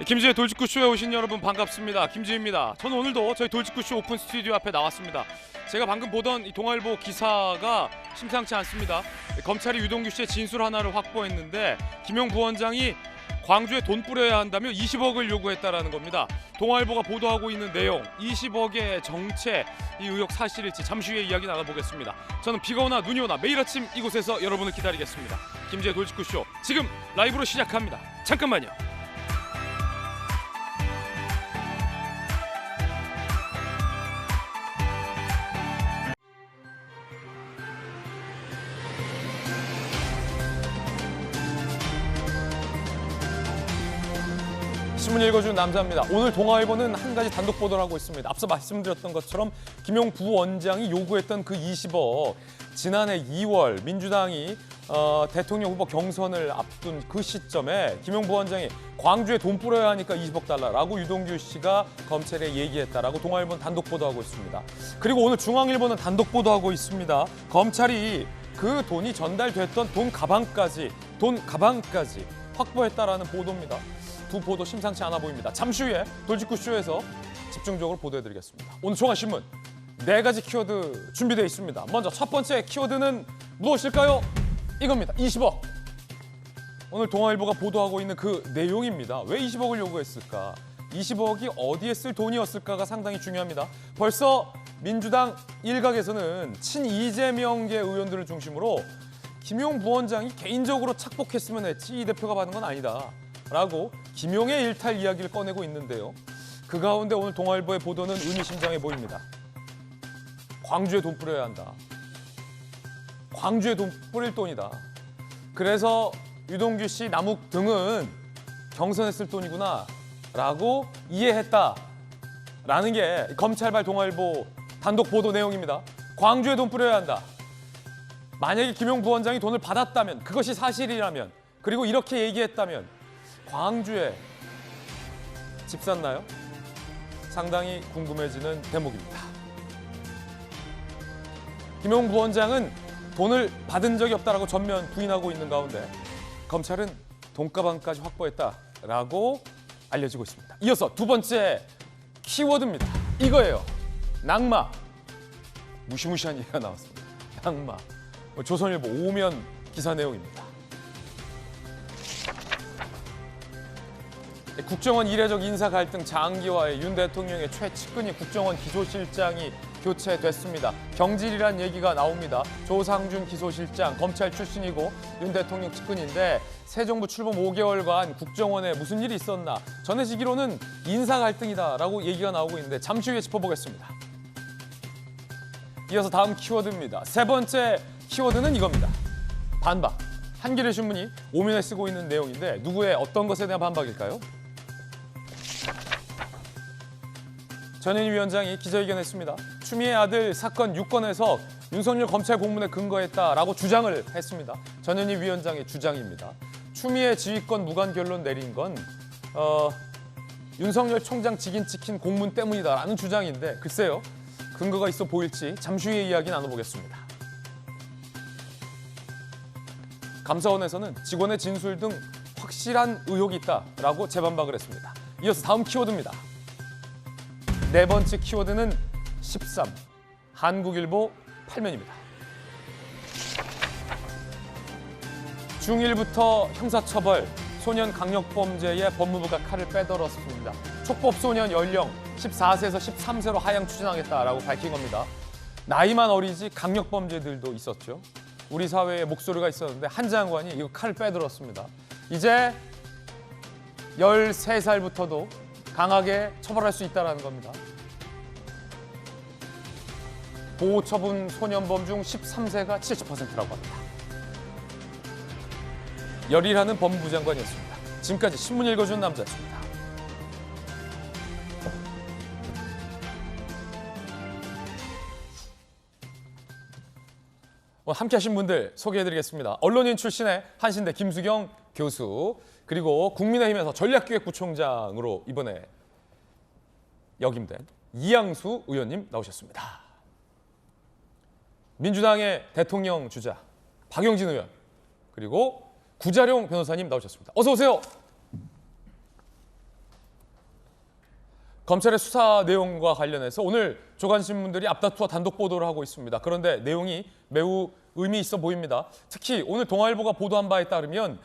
김지의 돌직구쇼에 오신 여러분 반갑습니다. 김지입니다. 저는 오늘도 저희 돌직구쇼 오픈 스튜디오 앞에 나왔습니다. 제가 방금 보던 이 동아일보 기사가 심상치 않습니다. 검찰이 유동규 씨의 진술 하나를 확보했는데 김용 부원장이 광주에 돈 뿌려야 한다며 20억을 요구했다라는 겁니다. 동아일보가 보도하고 있는 내용, 20억의 정체, 이 의혹 사실일지 잠시 후에 이야기 나눠보겠습니다. 저는 비가 오나 눈이 오나 매일 아침 이곳에서 여러분을 기다리겠습니다. 김지의 돌직구쇼 지금 라이브로 시작합니다. 잠깐만요. 신문 읽어주는 남자입니다. 오늘 동아일보는 한 가지 단독 보도를 하고 있습니다. 앞서 말씀드렸던 것처럼 김용 부원장이 요구했던 그 20억, 지난해 2월 민주당이 대통령 후보 경선을 앞둔 그 시점에 김용 부원장이 광주에 돈 뿌려야 하니까 20억 달라라고 유동규 씨가 검찰에 얘기했다라고 동아일보는 단독 보도하고 있습니다. 그리고 오늘 중앙일보는 단독 보도하고 있습니다. 검찰이 그 돈이 전달됐던 돈 가방까지 확보했다라는 보도입니다. 두 보도 심상치 않아 보입니다. 잠시 후에 돌직구쇼에서 집중적으로 보도해드리겠습니다. 오늘 종합신문 4가지 키워드 준비되어 있습니다. 먼저 첫 번째 키워드는 무엇일까요? 이겁니다. 20억. 오늘 동아일보가 보도하고 있는 그 내용입니다. 왜 20억을 요구했을까? 20억이 어디에 쓸 돈이었을까가 상당히 중요합니다. 벌써 민주당 일각에서는 친이재명계 의원들을 중심으로 김용 부원장이 개인적으로 착복했으면 했지 이 대표가 받은 건 아니다 라고 김용의 일탈 이야기를 꺼내고 있는데요. 그 가운데 오늘 동아일보의 보도는 의미심장해 보입니다. 광주에 돈 뿌려야 한다. 광주에 돈 뿌릴 돈이다. 그래서 유동규 씨, 남욱 등은 경선에 쓸 돈이구나 라고 이해했다 라는 게 검찰발 동아일보 단독 보도 내용입니다. 광주에 돈 뿌려야 한다. 만약에 김용 부원장이 돈을 받았다면, 그것이 사실이라면, 그리고 이렇게 얘기했다면 광주에 집 샀나요? 상당히 궁금해지는 대목입니다. 김용 부원장은 돈을 받은 적이 없다라고 전면 부인하고 있는 가운데 검찰은 돈가방까지 확보했다라고 알려지고 있습니다. 이어서 두 번째 키워드입니다. 이거예요. 낙마. 무시무시한 얘기가 나왔습니다. 낙마. 조선일보 오면 기사 내용입니다. 국정원 이례적 인사 갈등 장기화에 윤 대통령의 최측근이 국정원 기소실장이 교체됐습니다. 경질이란 얘기가 나옵니다. 조상준 기소실장 검찰 출신이고 윤 대통령 측근인데 새 정부 출범 5개월간 국정원에 무슨 일이 있었나 전해지기로는 인사 갈등이다라고 얘기가 나오고 있는데 잠시 후에 짚어보겠습니다. 이어서 다음 키워드입니다. 세 번째 키워드는 이겁니다. 반박. 한겨레 신문이 오면에 쓰고 있는 내용인데 누구의 어떤 것에 대한 반박일까요? 전현희 위원장이 기자회견했습니다. 추미애 아들 사건 6건에서 윤석열 검찰 공문에 근거했다라고 주장을 했습니다. 전현희 위원장의 주장입니다. 추미애 지휘권 무관 결론 내린 건 윤석열 총장 직인 찍힌 공문 때문이다라는 주장인데 글쎄요. 근거가 있어 보일지 잠시 후에 이야기 나눠보겠습니다. 감사원에서는 직원의 진술 등 확실한 의혹이 있다라고 재반박을 했습니다. 이어서 다음 키워드입니다. 네 번째 키워드는 13. 한국일보 8면입니다. 중1부터 형사처벌, 소년 강력범죄에 법무부가 칼을 빼들었습니다. 촉법 소년 연령 14세에서 13세로 하향 추진하겠다라고 밝힌 겁니다. 나이만 어리지 강력범죄들도 있었죠. 우리 사회에 목소리가 있었는데 한 장관이 이거 칼을 빼들었습니다. 이제 13살부터도 강하게 처벌할 수 있다는 겁니다. 보호처분 소년범 중 13세가 70%라고 합니다. 열일하는 법무부 장관이었습니다. 지금까지 신문 읽어준 남자였습니다. 함께 하신 분들 소개해드리겠습니다. 언론인 출신의 한신대 김수경 교수, 그리고 국민의힘에서 전략기획부총장으로 이번에 역임된 이양수 의원님 나오셨습니다. 민주당의 대통령 주자 박용진 의원, 그리고 구자룡 변호사님 나오셨습니다. 어서 오세요. 검찰의 수사 내용과 관련해서 오늘 조간신문들이 앞다투어 단독 보도를 하고 있습니다. 그런데 내용이 매우 의미 있어 보입니다. 특히 오늘 동아일보가 보도한 바에 따르면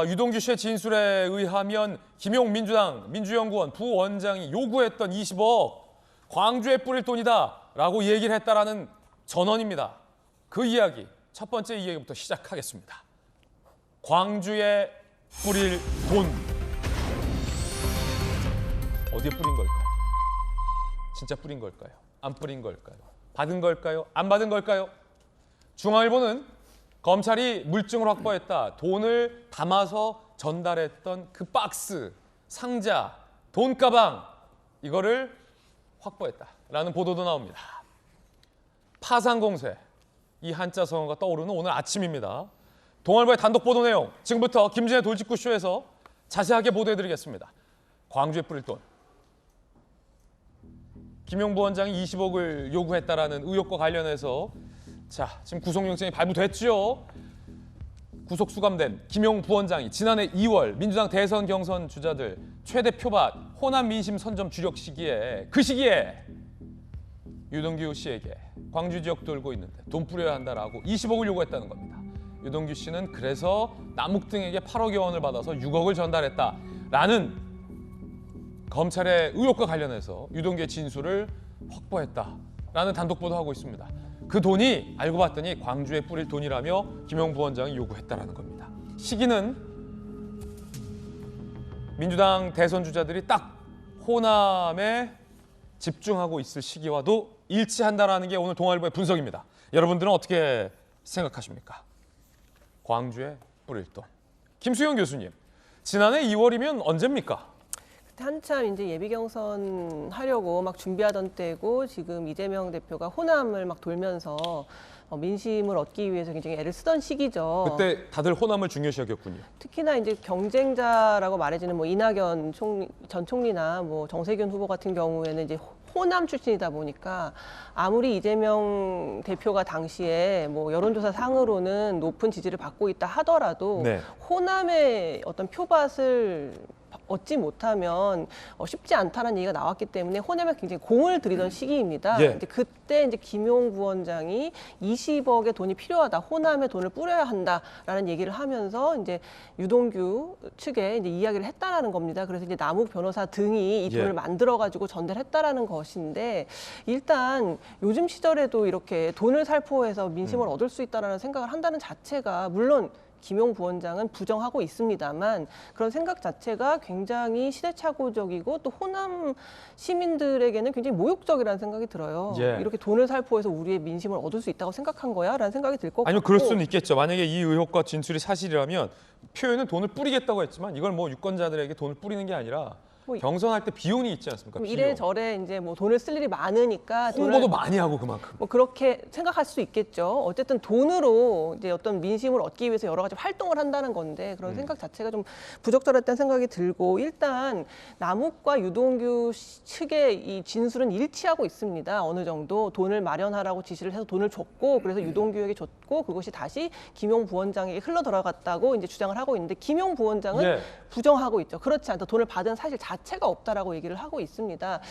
유동규 씨의 진술에 의하면 김용 민주연구원 부원장이 요구했던 20억 광주에 뿌릴 돈이다라고 얘기를 했다라는 전언입니다. 그 이야기, 첫 번째 이야기부터 시작하겠습니다. 광주에 뿌릴 돈. 어디에 뿌린 걸까요? 진짜 뿌린 걸까요? 안 뿌린 걸까요? 받은 걸까요? 안 받은 걸까요? 중앙일보는 검찰이 물증을 확보했다. 돈을 담아서 전달했던 그 박스, 상자, 돈가방 이거를 확보했다라는 보도도 나옵니다. 파상공세, 이 한자 성어가 떠오르는 오늘 아침입니다. 동아일보의 단독 보도 내용, 지금부터 김진의 돌직구쇼에서 자세하게 보도해드리겠습니다. 광주에 뿌릴 돈. 김용 부원장이 20억을 요구했다라는 의혹과 관련해서 지금 구속영장이 발부됐죠. 구속 수감된 김용 부원장이 지난해 2월 민주당 대선 경선 주자들 최대 표밭 호남 민심 선점 주력 시기에 그 시기에 유동규 씨에게 광주 지역 돌고 있는데 돈 뿌려야 한다라고 20억을 요구했다는 겁니다. 유동규 씨는 그래서 남욱 등에게 8억여 원을 받아서 6억을 전달했다라는 검찰의 의혹과 관련해서 유동규의 진술을 확보했다라는 단독 보도하고 있습니다. 그 돈이 알고 봤더니 광주에 뿌릴 돈이라며 김용 부원장이 요구했다라는 겁니다. 시기는 민주당 대선 주자들이 딱 호남에 집중하고 있을 시기와도 일치한다라는 게 오늘 동아일보의 분석입니다. 여러분들은 어떻게 생각하십니까? 광주에 뿌릴 돈. 김수영 교수님, 지난해 2월이면 언제입니까? 한참 이제 예비 경선 하려고 막 준비하던 때고 지금 이재명 대표가 호남을 막 돌면서 민심을 얻기 위해서 굉장히 애를 쓰던 시기죠. 그때 다들 호남을 중요시 여겼군요. 특히나 이제 경쟁자라고 말해지는 뭐 이낙연 전 총리나 뭐 정세균 후보 같은 경우에는 이제 호남 출신이다 보니까 아무리 이재명 대표가 당시에 뭐 여론조사 상으로는 높은 지지를 받고 있다 하더라도 네. 호남의 어떤 표밭을 얻지 못하면 쉽지 않다는 얘기가 나왔기 때문에 호남에 굉장히 공을 들이던 시기입니다. 예. 이제 그때 이제 김용 부원장이 20억의 돈이 필요하다, 호남에 돈을 뿌려야 한다라는 얘기를 하면서 이제 유동규 측에 이제 이야기를 했다라는 겁니다. 그래서 이제 남욱 변호사 등이 이 돈을 예. 만들어가지고 전달했다라는 것인데 일단 요즘 시절에도 이렇게 돈을 살포해서 민심을 얻을 수 있다라는 생각을 한다는 자체가 물론. 김용 부원장은 부정하고 있습니다만 그런 생각 자체가 굉장히 시대착오적이고 또 호남 시민들에게는 굉장히 모욕적이라는 생각이 들어요. 예. 이렇게 돈을 살포해서 우리의 민심을 얻을 수 있다고 생각한 거야? 라는 생각이 들 것 같고. 아니요, 그럴 수는 있겠죠. 만약에 이 의혹과 진술이 사실이라면 표현은 돈을 뿌리겠다고 했지만 이걸 뭐 유권자들에게 돈을 뿌리는 게 아니라 뭐 경선할 때 비용이 있지 않습니까? 비용. 이래저래 이제 뭐 돈을 쓸 일이 많으니까 홍보도 많이 하고 그만큼. 뭐 그렇게 생각할 수 있겠죠. 어쨌든 돈으로 이제 어떤 민심을 얻기 위해서 여러 가지 활동을 한다는 건데 그런 생각 자체가 좀 부적절했다는 생각이 들고 일단 남욱과 유동규 측의 이 진술은 일치하고 있습니다. 어느 정도 돈을 마련하라고 지시를 해서 돈을 줬고 그래서 유동규에게 줬고 그것이 다시 김용 부원장에게 흘러 들어갔다고 이제 주장을 하고 있는데 김용 부원장은 예. 부정하고 있죠. 그렇지 않다. 돈을 받은 사실 자체가 없다라고 얘기를 하고 있습니다.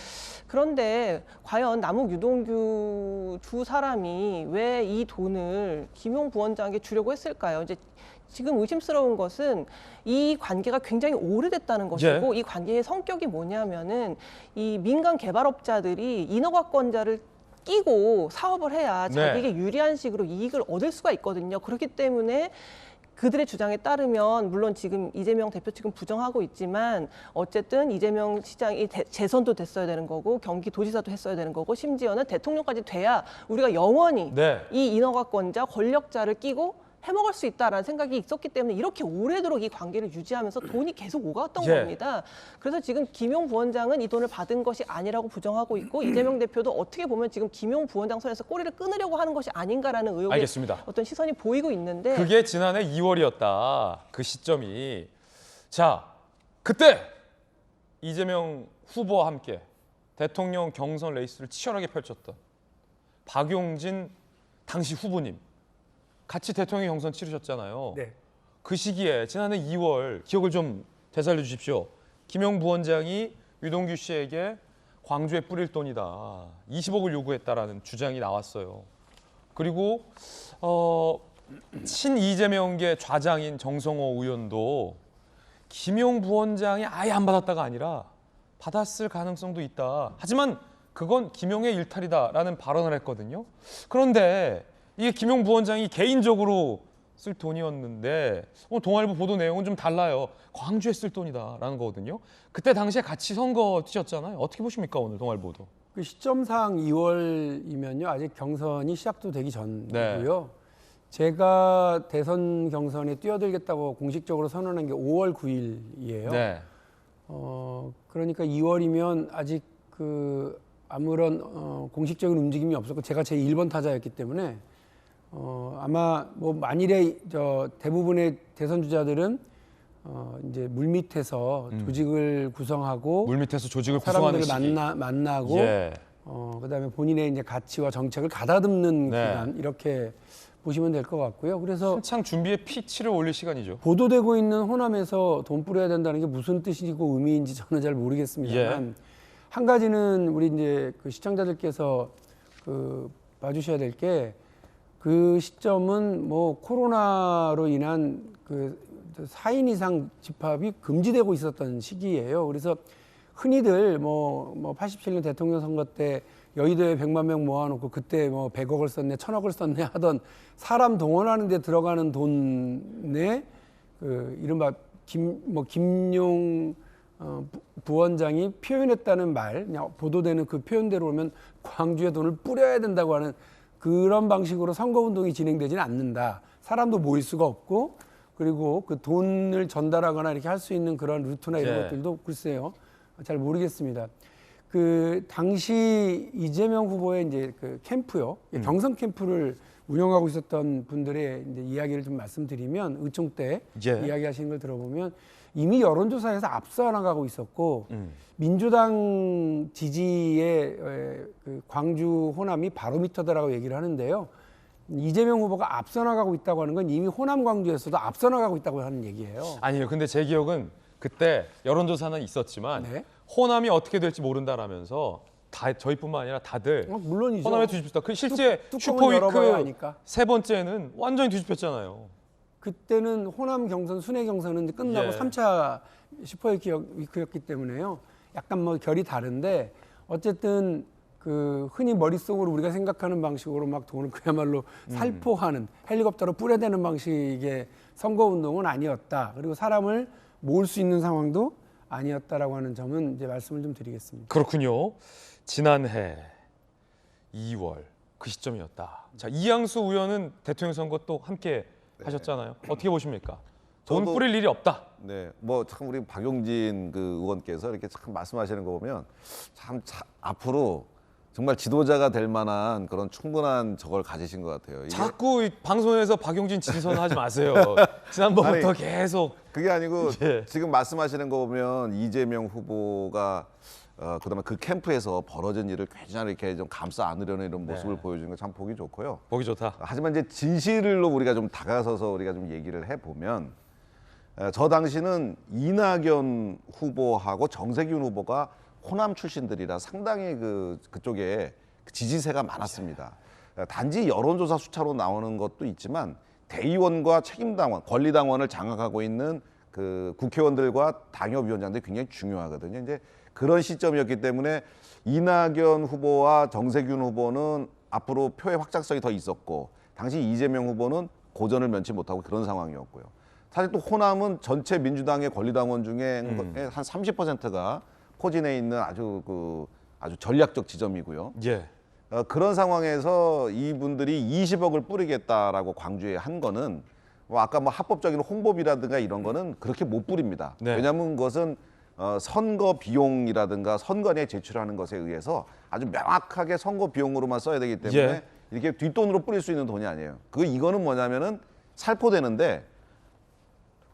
그런데 과연 남욱 유동규 두 사람이 왜 이 돈을 김용 부원장에게 주려고 했을까요? 이제 지금 의심스러운 것은 이 관계가 굉장히 오래됐다는 것이고 이 관계의 성격이 뭐냐면은 이 민간 개발업자들이 인허가권자를 끼고 사업을 해야 자기에게 유리한 식으로 이익을 얻을 수가 있거든요. 그렇기 때문에 그들의 주장에 따르면 물론 지금 이재명 대표 측은 부정하고 있지만 어쨌든 이재명 시장이 재선도 됐어야 되는 거고 경기도지사도 했어야 되는 거고 심지어는 대통령까지 돼야 우리가 영원히 이 인허가권자 권력자를 끼고 해먹을 수 있다라는 생각이 있었기 때문에 이렇게 오래도록 이 관계를 유지하면서 돈이 계속 오갔던 겁니다. 그래서 지금 김용 부원장은 이 돈을 받은 것이 아니라고 부정하고 있고 이재명 대표도 어떻게 보면 지금 김용 부원장 손에서 꼬리를 끊으려고 하는 것이 아닌가라는 의혹의 알겠습니다. 어떤 시선이 보이고 있는데 그게 지난해 2월이었다. 그 시점이. 자, 그때 이재명 후보와 함께 대통령 경선 레이스를 치열하게 펼쳤던 박용진 당시 후보님. 같이 대통령 경선 치르셨잖아요. 네. 그 시기에 지난해 2월 기억을 좀 되살려 주십시오. 김용 부원장이 유동규 씨에게 광주에 뿌릴 돈이다. 20억을 요구했다라는 주장이 나왔어요. 그리고 친 이재명계 좌장인 정성호 의원도 김용 부원장이 아예 안 받았다가 아니라 받았을 가능성도 있다. 하지만 그건 김용의 일탈이다라는 발언을 했거든요. 그런데 이게 김용 부원장이 개인적으로 쓸 돈이었는데 오늘 동아일보 보도 내용은 좀 달라요. 광주에 쓸 돈이다라는 거거든요. 그때 당시에 같이 선거 뛰셨잖아요. 어떻게 보십니까 오늘 동아일보도? 그 시점상 2월이면요 아직 경선이 시작도 되기 전이고요. 제가 대선 경선에 뛰어들겠다고 공식적으로 선언한 게 5월 9일이에요. 네. 그러니까 2월이면 아직 그 아무런 공식적인 움직임이 없었고 제가 제 1번 타자였기 때문에 아마 뭐 만일에 대부분의 대선 주자들은 이제 물밑에서 조직을 구성하고 물밑에서 조직을 구성하는 사람들을 시기. 만나고 예. 그다음에 본인의 이제 가치와 정책을 가다듬는 네. 기간 이렇게 보시면 될 것 같고요. 그래서 한창 준비에 피치를 올릴 시간이죠. 보도되고 있는 호남에서 돈 뿌려야 된다는 게 무슨 뜻이고 의미인지 저는 잘 모르겠습니다만 예. 한 가지는 우리 이제 그 시청자들께서 그 봐주셔야 될 게 그 시점은 뭐 코로나로 인한 그 4인 이상 집합이 금지되고 있었던 시기예요. 그래서 흔히들 뭐 87년 대통령 선거 때 여의도에 100만 명 모아놓고 그때 뭐 100억을 썼네, 1000억을 썼네 하던 사람 동원하는 데 들어가는 돈에 그 이른바 김용 부원장이 표현했다는 말, 그냥 보도되는 그 표현대로 보면 광주에 돈을 뿌려야 된다고 하는 그런 방식으로 선거운동이 진행되지는 않는다. 사람도 모일 수가 없고 그리고 그 돈을 전달하거나 이렇게 할 수 있는 그런 루트나 이런 네. 것들도 글쎄요. 잘 모르겠습니다. 그 당시 이재명 후보의 이제 그 캠프요. 경선 캠프를 운영하고 있었던 분들의 이제 이야기를 좀 말씀드리면 의총 때 예. 이야기하시는 걸 들어보면 이미 여론조사에서 앞서 나가고 있었고 민주당 지지의 그 광주 호남이 바로미터다라고 얘기를 하는데요. 이재명 후보가 앞서 나가고 있다고 하는 건 이미 호남 광주에서도 앞서 나가고 있다고 하는 얘기예요. 아니요. 근데 제 기억은 그때 여론조사는 있었지만 네. 호남이 어떻게 될지 모른다라면서 다 저희뿐만 아니라 다들 물론이죠. 호남에 뒤집혔다. 그 실제 뚜껑을 열어봐야 슈퍼위크 하니까. 세 번째는 완전히 뒤집혔잖아요. 그때는 호남 경선, 순회 경선은 이제 끝나고 예. 3차 슈퍼위크였기 때문에요. 약간 뭐 결이 다른데 어쨌든 그 흔히 머릿속으로 우리가 생각하는 방식으로 막 돈을 그야말로 살포하는 헬리콥터로 뿌려대는 방식의 선거운동은 아니었다. 그리고 사람을 모을 수 있는 상황도 아니었다라고 하는 점은 이제 말씀을 좀 드리겠습니다. 그렇군요. 지난해 2월 그 시점이었다. 자, 이양수 의원은 대통령 선거 또 함께 하셨잖아요. 어떻게 보십니까? 돈 저도- 뿌릴 일이 없다. 네, 뭐 참 우리 박용진 그 의원께서 이렇게 참 말씀하시는 거 보면 참 앞으로 정말 지도자가 될 만한 그런 충분한 저걸 가지신 것 같아요. 이게 자꾸 이 방송에서 박용진 진선하지 마세요. 지난번부터 아니, 계속. 그게 아니고 예. 지금 말씀하시는 거 보면 이재명 후보가 그다음에 그 캠프에서 벌어진 일을 굉장히 이렇게 좀 감싸 안으려는 이런 모습을 보여주는 거 참 보기 좋고요. 보기 좋다. 하지만 이제 진실로 우리가 좀 다가서서 우리가 좀 얘기를 해보면 저 당시는 이낙연 후보하고 정세균 후보가 호남 출신들이라 상당히 그쪽에 지지세가 많았습니다. 단지 여론조사 수차로 나오는 것도 있지만 대의원과 책임당원, 권리당원을 장악하고 있는 그 국회의원들과 당협위원장들이 굉장히 중요하거든요. 이제 그런 시점이었기 때문에 이낙연 후보와 정세균 후보는 앞으로 표의 확장성이 더 있었고 당시 이재명 후보는 고전을 면치 못하고 그런 상황이었고요. 사실 또 호남은 전체 민주당의 권리당원 중에 한 30%가 포진해 있는 아주 전략적 지점이고요. 예. 그런 상황에서 이분들이 20억을 뿌리겠다라고 광주에 한 거는 뭐 아까 뭐 합법적인 홍보비라든가 이런 거는 그렇게 못 뿌립니다. 네. 왜냐하면 그것은 선거 비용이라든가 선관위에 제출하는 것에 의해서 아주 명확하게 선거 비용으로만 써야 되기 때문에 예. 이렇게 뒷돈으로 뿌릴 수 있는 돈이 아니에요. 이거는 뭐냐면은 살포되는데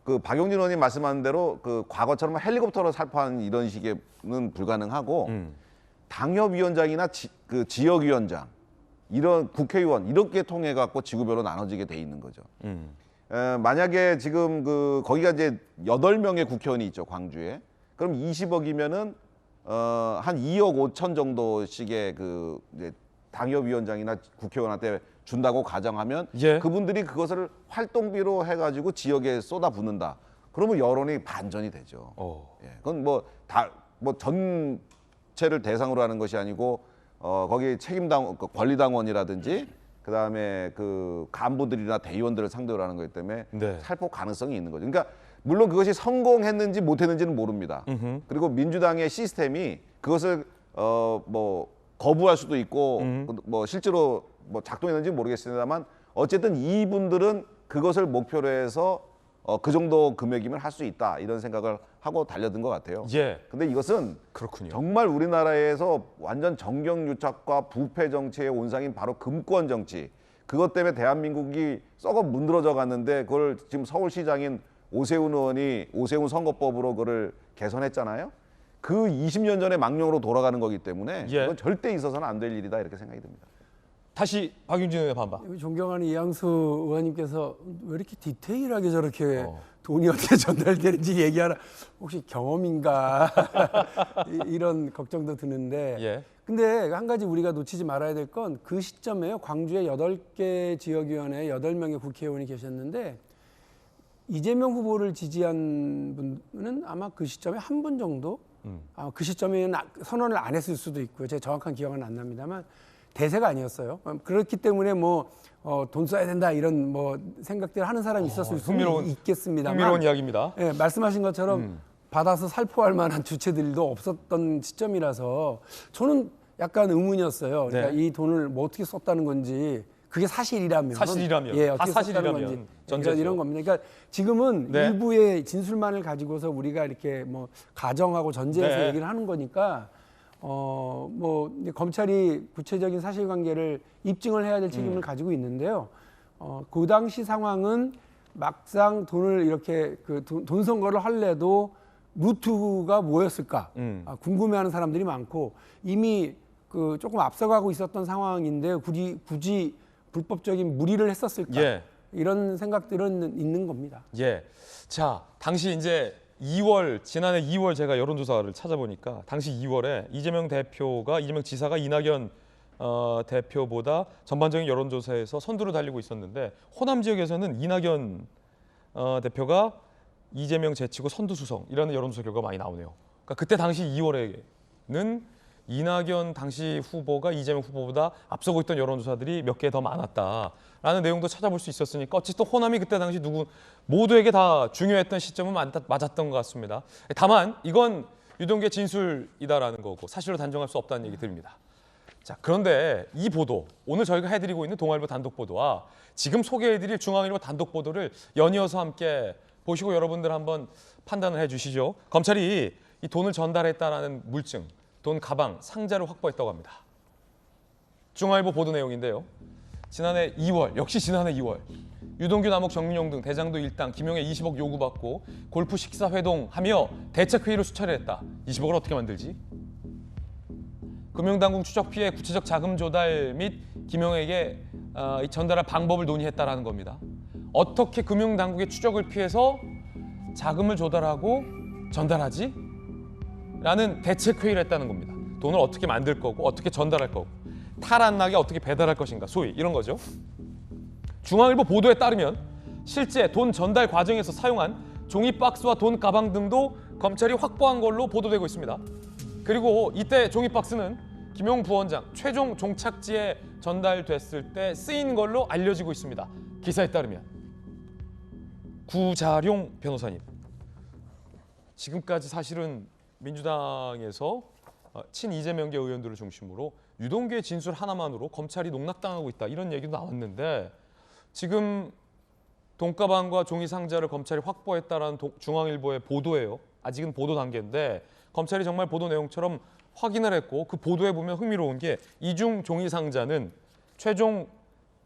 그 박용진 의원님 말씀하는 대로 그 과거처럼 헬리콥터로 살포하는 이런 식의는 불가능하고 당협위원장이나 그 지역위원장 이런 국회의원 이렇게 통해 갖고 지구별로 나눠지게 돼 있는 거죠. 만약에 지금 거기가 이제 8명의 국회의원이 있죠, 광주에. 그럼 20억이면은 한 2억 5천 정도씩의 그 이제 당협위원장이나 국회의원한테 준다고 가정하면 예. 그분들이 그것을 활동비로 해가지고 지역에 쏟아붓는다. 그러면 여론이 반전이 되죠. 예, 그건 뭐 전체를 대상으로 하는 것이 아니고 거기 책임당 권리당원이라든지 그다음에 그 간부들이나 대의원들을 상대로 하는 거기 때문에 네. 살포 가능성이 있는 거죠. 그러니까 물론 그것이 성공했는지 못했는지는 모릅니다. 그리고 민주당의 시스템이 그것을 뭐 거부할 수도 있고 뭐 실제로 뭐 작동했는지 모르겠습니다만 어쨌든 이분들은 그것을 목표로 해서 그 정도 금액이면 할 수 있다 이런 생각을 하고 달려든 것 같아요. 예. 근데 이것은 그렇군요. 정말 우리나라에서 완전 정경유착과 부패 정치의 온상인 바로 금권 정치. 그것 때문에 대한민국이 썩어 문드러져 갔는데 그걸 지금 서울시장인 오세훈 의원이 오세훈 선거법으로 그걸 개선했잖아요. 그 20년 전의 망령으로 돌아가는 거기 때문에 예. 그건 절대 있어서는 안 될 일이다 이렇게 생각이 듭니다. 다시 박윤진 의원의 반박. 존경하는 이양수 의원님께서 왜 이렇게 디테일하게 저렇게 돈이 어떻게 전달되는지 얘기하나 혹시 경험인가 이런 걱정도 드는데 예. 근데 한 가지 우리가 놓치지 말아야 될 건 그 시점에요. 광주에 8개 지역위원회에 8명의 국회의원이 계셨는데 이재명 후보를 지지한 분은 아마 그 시점에 한 분 정도 아마 그 시점에는 선언을 안 했을 수도 있고요. 제 정확한 기억은 안 납니다만 대세가 아니었어요. 그렇기 때문에 뭐 돈 써야 된다 이런 뭐 생각들을 하는 사람이 있었을 수 있겠습니다만 흥미로운 이야기입니다. 예, 말씀하신 것처럼 받아서 살포할 만한 주체들도 없었던 시점이라서 저는 약간 의문이었어요. 그러니까 네. 이 돈을 뭐 어떻게 썼다는 건지 그게 사실이라면 예, 어떻게 썼다는 건지 전제죠. 이런 겁니다. 그러니까 지금은 네. 일부의 진술만을 가지고서 우리가 이렇게 뭐 가정하고 전제해서 네. 얘기를 하는 거니까 뭐 검찰이 구체적인 사실관계를 입증을 해야 될 책임을 가지고 있는데요. 그 당시 상황은 막상 돈을 이렇게 그 돈 선거를 할래도 루트가 뭐였을까 궁금해하는 사람들이 많고 이미 그 조금 앞서가고 있었던 상황인데 굳이 불법적인 무리를 했었을까 예. 이런 생각들은 있는 겁니다. 예. 자, 당시 이제 지난해 2월 제가 여론조사를 찾아보니까 당시 2월에 이재명 지사가 이낙연 대표보다 전반적인 여론조사에서 선두를 달리고 있었는데 호남 지역에서는 이낙연 대표가 이재명 제치고 선두수성이라는 여론조사 결과가 많이 나오네요. 그러니까 그때 당시 2월에는 이낙연 당시 후보가 이재명 후보보다 앞서고 있던 여론조사들이 몇 개 더 많았다라는 내용도 찾아볼 수 있었으니까 어쨌든 호남이 그때 당시 모두에게 다 중요했던 시점은 맞았던 것 같습니다. 다만 이건 유동규의 진술이다라는 거고 사실로 단정할 수 없다는 얘기 드립니다. 자, 그런데 이 보도, 오늘 저희가 해드리고 있는 동아일보 단독 보도와 지금 소개해드릴 중앙일보 단독 보도를 연이어서 함께 보시고 여러분들 한번 판단을 해주시죠. 검찰이 이 돈을 전달했다라는 물증, 돈 가방, 상자를 확보했다고 합니다. 중앙일보 보도 내용인데요. 지난해 2월 유동규, 남욱, 정민용 등 대장도 일당 김용애 20억 요구받고 골프 식사 회동하며 대책회의를 수차례했다. 20억을 어떻게 만들지? 금융당국 추적 피해 구체적 자금 조달 및 김용에게 전달할 방법을 논의했다라는 겁니다. 어떻게 금융당국의 추적을 피해서 자금을 조달하고 전달하지? 라는 대책회의를 했다는 겁니다. 돈을 어떻게 만들 거고 어떻게 전달할 거고 탈 안 나게 어떻게 배달할 것인가 소위 이런 거죠. 중앙일보 보도에 따르면 실제 돈 전달 과정에서 사용한 종이 박스와 돈 가방 등도 검찰이 확보한 걸로 보도되고 있습니다. 그리고 이때 종이 박스는 김용 부원장 최종 종착지에 전달됐을 때 쓰인 걸로 알려지고 있습니다. 기사에 따르면 구자룡 변호사님, 지금까지 사실은 민주당에서 친 이재명계 의원들을 중심으로 유동규의 진술 하나만으로 검찰이 농락당하고 있다 이런 얘기도 나왔는데 지금 돈가방과 종이 상자를 검찰이 확보했다라는 중앙일보의 보도예요. 아직은 보도 단계인데 검찰이 정말 보도 내용처럼 확인을 했고 그 보도에 보면 흥미로운 게 이중 종이 상자는 최종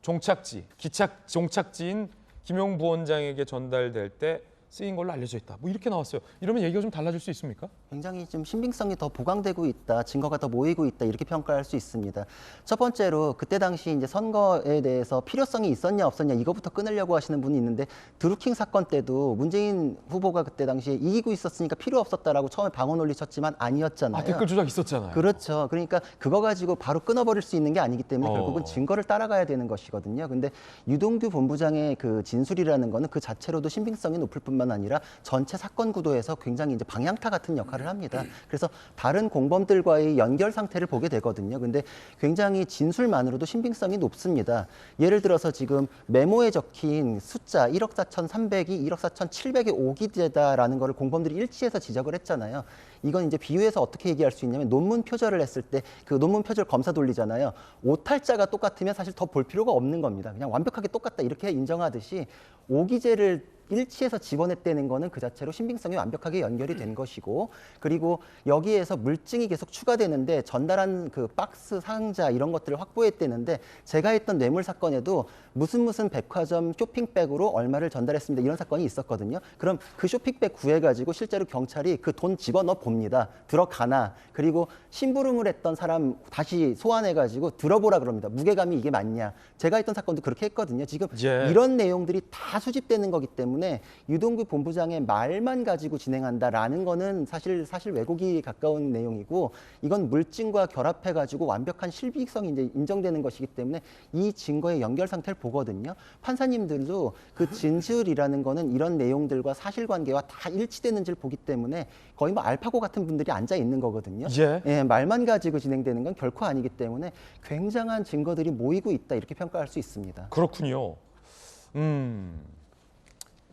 종착지, 기착 종착지인 김용 부원장에게 전달될 때 쓰인 걸로 알려져 있다. 뭐 이렇게 나왔어요. 이러면 얘기가 좀 달라질 수 있습니까? 굉장히 좀 신빙성이 더 보강되고 있다, 증거가 더 모이고 있다 이렇게 평가할 수 있습니다. 첫 번째로 그때 당시 이제 선거에 대해서 필요성이 있었냐 없었냐 이거부터 끊으려고 하시는 분이 있는데 드루킹 사건 때도 문재인 후보가 그때 당시에 이기고 있었으니까 필요 없었다라고 처음에 방어 논리 쳤지만 아니었잖아요. 아, 댓글 조작 있었잖아요. 그렇죠. 그러니까 그거 가지고 바로 끊어버릴 수 있는 게 아니기 때문에 어. 결국은 증거를 따라가야 되는 것이거든요. 근데 유동규 본부장의 그 진술이라는 거는 그 자체로도 신빙성이 높을 뿐만 아니라 전체 사건 구도에서 굉장히 이제 방향타 같은 역할을 합니다. 그래서 다른 공범들과의 연결 상태를 보게 되거든요. 근데 굉장히 진술만으로도 신빙성이 높습니다. 예를 들어서 지금 메모에 적힌 숫자 1억 4,300이 1억 4,700의 오기제다라는 거를 공범들이 일치해서 지적을 했잖아요. 이건 이제 비유해서 어떻게 얘기할 수 있냐면 논문 표절을 했을 때 그 논문 표절 검사 돌리잖아요. 오탈자가 똑같으면 사실 더 볼 필요가 없는 겁니다. 그냥 완벽하게 똑같다 이렇게 인정하듯이 오기제를 일치해서 집어냈다는 거는 그 자체로 신빙성이 완벽하게 연결이 된 것이고, 그리고 여기에서 물증이 계속 추가되는데 전달한 그 박스 상자 이런 것들을 확보했다는데 제가 했던 뇌물 사건에도 무슨 백화점 쇼핑백으로 얼마를 전달했습니다 이런 사건이 있었거든요. 그럼 그 쇼핑백 구해가지고 실제로 경찰이 그 돈 집어넣어 봅니다. 들어가나, 그리고 심부름을 했던 사람 다시 소환해가지고 들어보라 그럽니다. 무게감이 이게 맞냐. 제가 했던 사건도 그렇게 했거든요. 지금 예. 이런 내용들이 다 수집되는 거기 때문에 유동규 본부장의 말만 가지고 진행한다라는 거는 사실 왜곡이 가까운 내용이고, 이건 물증과 결합해가지고 완벽한 실비성이 이제 인정되는 것이기 때문에 이 증거의 연결 상태를 보거든요. 판사님들도 그 진술이라는 거는 이런 내용들과 사실관계와 다 일치되는지를 보기 때문에 거의 뭐 알파고 같은 분들이 앉아 있는 거거든요. 예. 말만 가지고 진행되는 건 결코 아니기 때문에 굉장한 증거들이 모이고 있다 이렇게 평가할 수 있습니다. 그렇군요.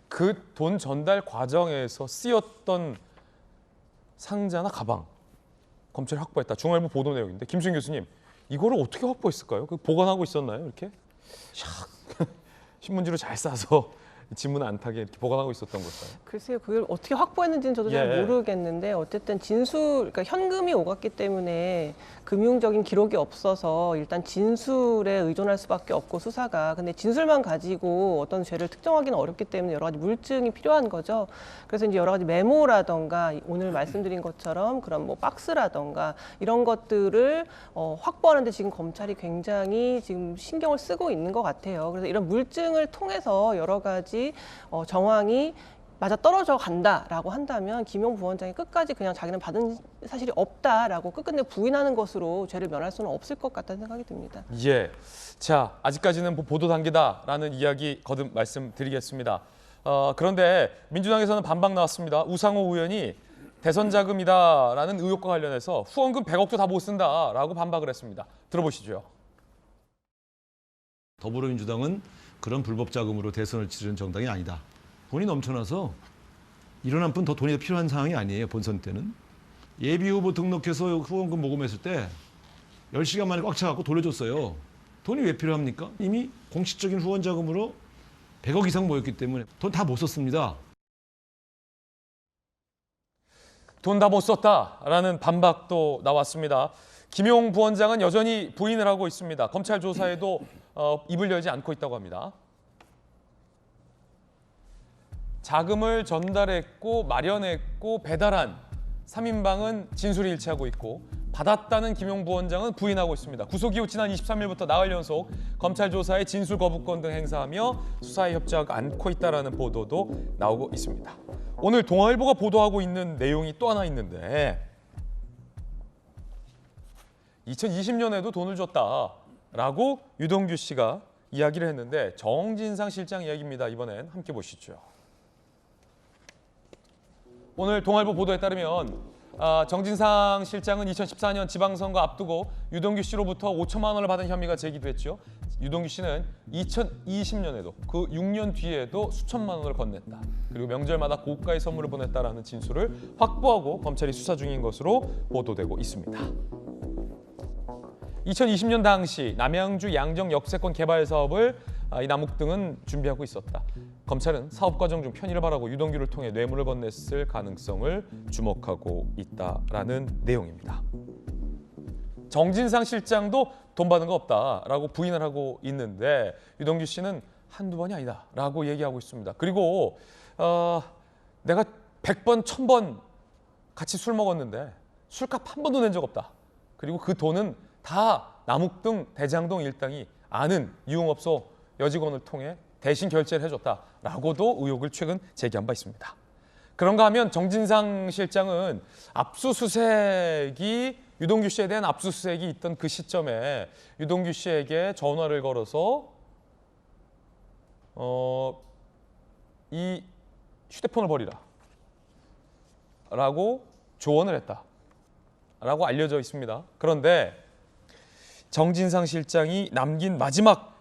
그 돈 전달 과정에서 쓰였던 상자나 가방 검찰이 확보했다. 중앙일보 보도 내용인데 김수인 교수님 이거를 어떻게 확보했을까요? 그 보관하고 있었나요? 이렇게 샥 신문지로 잘 싸서 지문 안 타게 이렇게 보관하고 있었던 걸까요? 글쎄요, 그걸 어떻게 확보했는지는 저도 잘 예. 모르겠는데 어쨌든 그러니까 현금이 오갔기 때문에 금융적인 기록이 없어서 일단 진술에 의존할 수밖에 없고 수사가. 근데 진술만 가지고 어떤 죄를 특정하기는 어렵기 때문에 여러 가지 물증이 필요한 거죠. 그래서 이제 여러 가지 메모라던가 오늘 말씀드린 것처럼 그런 뭐 박스라던가 이런 것들을 확보하는데 지금 검찰이 굉장히 지금 신경을 쓰고 있는 것 같아요. 그래서 이런 물증을 통해서 여러 가지 정황이 맞아 떨어져 간다라고 한다면 김용 부원장이 끝까지 그냥 자기는 받은 사실이 없다라고 끝끝내 부인하는 것으로 죄를 면할 수는 없을 것 같다는 생각이 듭니다. 예. 자, 아직까지는 보도 단계다라는 이야기 거듭 말씀드리겠습니다. 그런데 민주당에서는 반박 나왔습니다. 우상호 의원이 대선 자금이다라는 의혹과 관련해서 후원금 100억도 다 못 쓴다라고 반박을 했습니다. 들어보시죠. 더불어민주당은 그런 불법 자금으로 대선을 치르는 정당이 아니다. 돈이 넘쳐나서 이런 한 푼 더 돈이 필요한 상황이 아니에요. 본선 때는. 예비후보 등록해서 후원금 모금했을 때 10시간 만에 꽉 차갖고 돌려줬어요. 돈이 왜 필요합니까? 이미 공식적인 후원 자금으로 100억 이상 모였기 때문에 돈 다 못 썼습니다. 돈 다 못 썼다라는 반박도 나왔습니다. 김용 부원장은 여전히 부인을 하고 있습니다. 검찰 조사에도 입을 열지 않고 있다고 합니다. 자금을 전달했고 마련했고 배달한 3인방은 진술이 일치하고 있고 받았다는 김용 부원장은 부인하고 있습니다. 구속 이후 지난 23일부터 나흘 연속 검찰 조사에 진술 거부권 등 행사하며 수사에 협조하지 않고 있다는 보도도 나오고 있습니다. 오늘 동아일보가 보도하고 있는 내용이 또 하나 있는데 2020년에도 돈을 줬다라고 유동규 씨가 이야기를 했는데 정진상 실장 이야기입니다. 이번엔 함께 보시죠. 오늘 동아일보 보도에 따르면 정진상 실장은 2014년 지방선거 앞두고 유동규 씨로부터 5천만 원을 받은 혐의가 제기됐죠. 유동규 씨는 2020년에도 그 6년 뒤에도 수천만 원을 건넸다. 그리고 명절마다 고가의 선물을 보냈다라는 진술을 확보하고 검찰이 수사 중인 것으로 보도되고 있습니다. 2020년 당시 남양주 양정 역세권 개발 사업을 이 남욱 등은 준비하고 있었다. 검찰은 사업 과정 중 편의를 바라고 유동규를 통해 뇌물을 건넸을 가능성을 주목하고 있다라는 내용입니다. 정진상 실장도 돈 받은 거 없다라고 부인을 하고 있는데 유동규 씨는 한두 번이 아니다라고 얘기하고 있습니다. 그리고 내가 100번, 1000번 같이 술 먹었는데 술값 한 번도 낸 적 없다. 그리고 그 돈은 다 남욱동 대장동 일당이 아는 유흥업소 여직원을 통해 대신 결제를 해줬다라고도 의혹을 최근 제기한 바 있습니다. 그런가 하면 정진상 실장은 압수수색이 유동규 씨에 대한 압수수색이 있던 그 시점에 유동규 씨에게 전화를 걸어서 이 휴대폰을 버리라 라고 조언을 했다 라고 알려져 있습니다. 그런데 정진상 실장이 남긴 마지막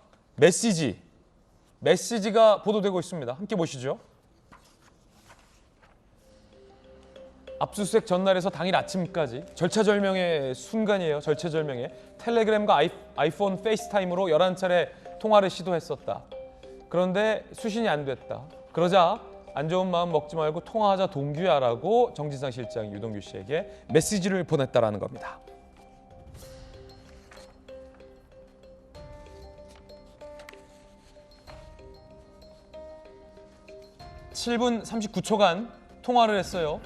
메시지가 보도되고 있습니다. 함께 보시죠. 압수수색 전날에서 당일 아침까지 절차절명의 순간이에요. 절차절명의 텔레그램과 아이폰 페이스타임으로 11차례 통화를 시도했었다. 그런데 수신이 안 됐다. 그러자 안 좋은 마음 먹지 말고 통화하자 동규야라고 정진상 실장이 유동규 씨에게 메시지를 보냈다라는 겁니다. (7분 39초간) 통화를 했어요.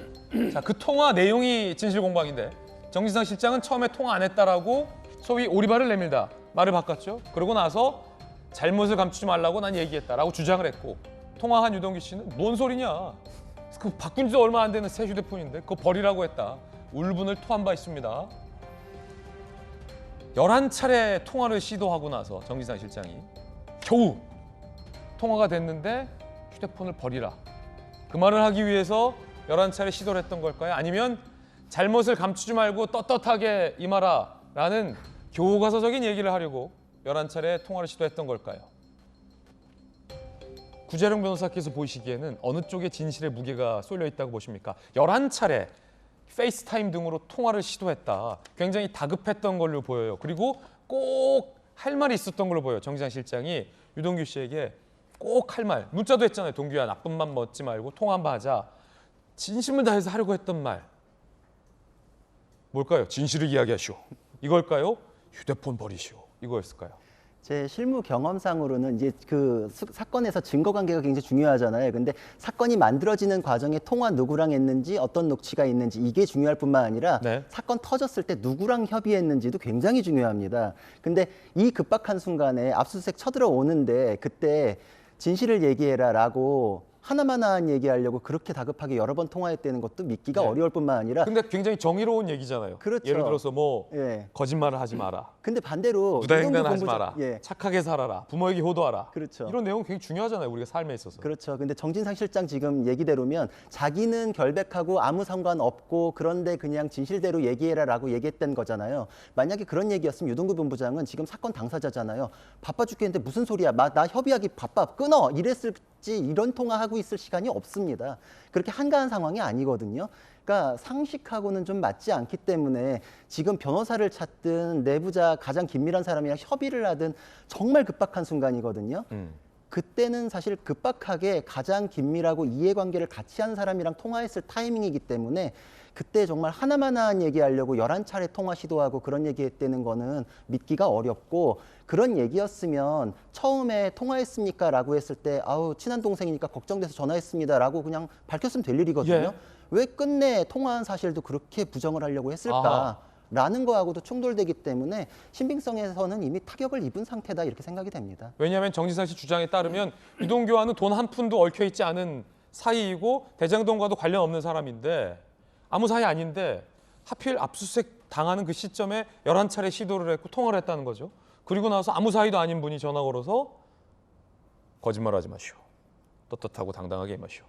자, 그 통화 내용이 진실 공방인데 정진상 실장은 처음에 통화 안 했다라고 소위 오리발을 내밀다 말을 바꿨죠. 그러고 나서 잘못을 감추지 말라고 난 얘기했다라고 주장을 했고, 통화한 유동규 씨는 뭔 소리냐, 그 바꾼 지도 얼마 안 되는 새 휴대폰인데 그거 버리라고 했다, 울분을 토한 바 있습니다. 11차례 통화를 시도하고 나서 정진상 실장이 겨우 통화가 됐는데 휴대폰을 버리라, 그 말을 하기 위해서 11차례 시도를 했던 걸까요? 아니면 잘못을 감추지 말고 떳떳하게 임하라 라는 교과서적인 얘기를 하려고 11차례 통화를 시도했던 걸까요? 구재룡 변호사께서 보시기에는 어느 쪽에 진실의 무게가 쏠려 있다고 보십니까? 11차례 페이스타임 등으로 통화를 시도했다. 굉장히 다급했던 걸로 보여요. 그리고 꼭 할 말이 있었던 걸로 보여요. 정진상 실장이 유동규 씨에게 꼭 할 말, 문자도 했잖아요. 동규야, 나쁜 맘 먹지 말고 통화 한번 하자. 진심을 다해서 하려고 했던 말 뭘까요? 진실을 이야기하시오, 이걸까요? 휴대폰 버리시오, 이거였을까요? 제 실무 경험상으로는 이제 그 사건에서 증거 관계가 굉장히 중요하잖아요. 근데 사건이 만들어지는 과정에 통화 누구랑 했는지, 어떤 녹취가 있는지, 이게 중요할 뿐만 아니라 네. 사건 터졌을 때 누구랑 협의했는지도 굉장히 중요합니다. 근데 이 급박한 순간에 압수수색 쳐들어오는데 그때 진실을 얘기해라라고 하나만 얘기하려고 그렇게 다급하게 여러 번 통화했다는 것도 믿기가 네. 어려울 뿐만 아니라, 근데 굉장히 정의로운 얘기잖아요. 그렇죠. 예를 들어서 뭐 예. 거짓말을 하지 마라, 근데 반대로 무단횡단하지 유동규 마라, 예. 착하게 살아라, 부모에게 효도하라. 그렇죠. 이런 내용은 굉장히 중요하잖아요, 우리가 삶에 있어서. 그렇죠. 근데 정진상 실장 지금 얘기대로면 자기는 결백하고 아무 상관없고 그런데 그냥 진실대로 얘기해라라고 얘기했던 거잖아요. 만약에 그런 얘기였으면 유동규 본부장은 지금 사건 당사자잖아요. 바빠 죽겠는데 무슨 소리야. 나 협의하기 바빠. 끊어. 이랬을지 이런 통화하고 있을 시간이 없습니다. 그렇게 한가한 상황이 아니거든요. 그러니까 상식하고는 좀 맞지 않기 때문에 지금 변호사를 찾든 내부자 가장 긴밀한 사람이랑 협의를 하든 정말 급박한 순간이거든요. 그때는 사실 급박하게 가장 긴밀하고 이해관계를 같이 한 사람이랑 통화했을 타이밍이기 때문에 그때 정말 하나만 얘기하려고 11차례 통화 시도하고 그런 얘기했다는 거는 믿기가 어렵고, 그런 얘기였으면 처음에 통화했습니까? 라고 했을 때 아우 친한 동생이니까 걱정돼서 전화했습니다 라고 그냥 밝혔으면 될 일이거든요. 예. 왜 끝내 통화한 사실도 그렇게 부정을 하려고 했을까? 라는 거하고도 충돌되기 때문에 신빙성에서는 이미 타격을 입은 상태다 이렇게 생각이 됩니다. 왜냐하면 정진상 씨 주장에 따르면 유동규와는 돈 한 푼도 얽혀 있지 않은 사이이고 대장동과도 관련 없는 사람인데, 아무 사이 아닌데 하필 압수수색 당하는 그 시점에 11차례 시도를 했고 통화를 했다는 거죠. 그리고 나서 아무 사이도 아닌 분이 전화 걸어서 거짓말하지 마시오, 떳떳하고 당당하게 임하시오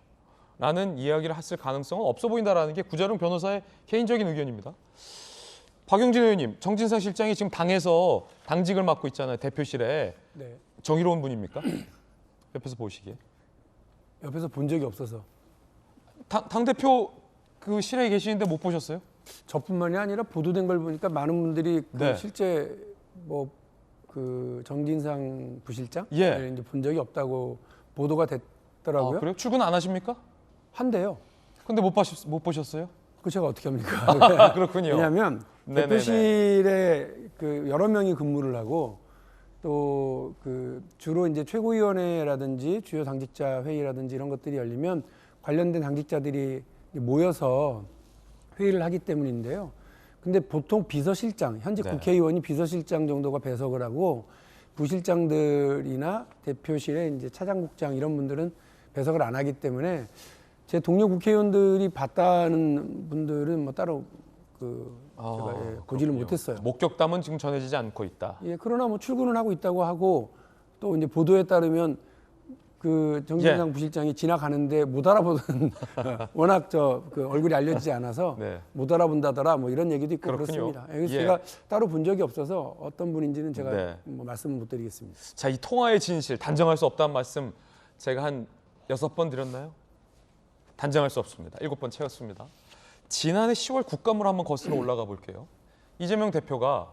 라는 이야기를 했을 가능성은 없어 보인다라는 게 구재룡 변호사의 개인적인 의견입니다. 박용진 의원님, 정진상 실장이 지금 당에서 당직을 맡고 있잖아요. 대표실에. 네. 정의로운 분입니까? 옆에서 보시기에. 옆에서 본 적이 없어서. 당대표 그 실에 계시는데 못 보셨어요? 저뿐만이 아니라 보도된 걸 보니까 많은 분들이 그 네. 실제 뭐 그 정진상 부실장 예. 이제 본 적이 없다고 보도가 됐더라고요. 아, 그래요? 출근 안 하십니까? 한데요. 근데 못 보셨어요? 그 제가 어떻게 합니까? 아, 그렇군요. 왜냐하면 네네네. 대표실에 그 여러 명이 근무를 하고 또 그 주로 이제 최고위원회라든지 주요 당직자 회의라든지 이런 것들이 열리면 관련된 당직자들이 모여서 회의를 하기 때문인데요. 근데 보통 비서실장, 현재 네. 국회의원이 비서실장 정도가 배석을 하고 부실장들이나 대표실의 이제 차장국장 이런 분들은 배석을 안 하기 때문에 제 동료 국회의원들이 봤다는 분들은 뭐 따로 제가 보지를 못했어요. 목격담은 지금 전해지지 않고 있다. 예, 그러나 뭐 출근을 하고 있다고 하고 또 이제 보도에 따르면 그 정진상 예. 부실장이 지나가는데 못 알아보던 워낙 그 얼굴이 알려지지 않아서 네. 못 알아본다더라 뭐 이런 얘기도 있고 그렇군요. 그렇습니다. 그래서 예. 제가 따로 본 적이 없어서 어떤 분인지는 제가 네. 뭐 말씀을 못 드리겠습니다. 자, 이 통화의 진실 단정할 수 없다는 말씀 제가 한 6번 드렸나요? 단정할 수 없습니다. 7번 채웠습니다. 지난해 10월 국감으로 한번 거슬러 올라가 볼게요. 이재명 대표가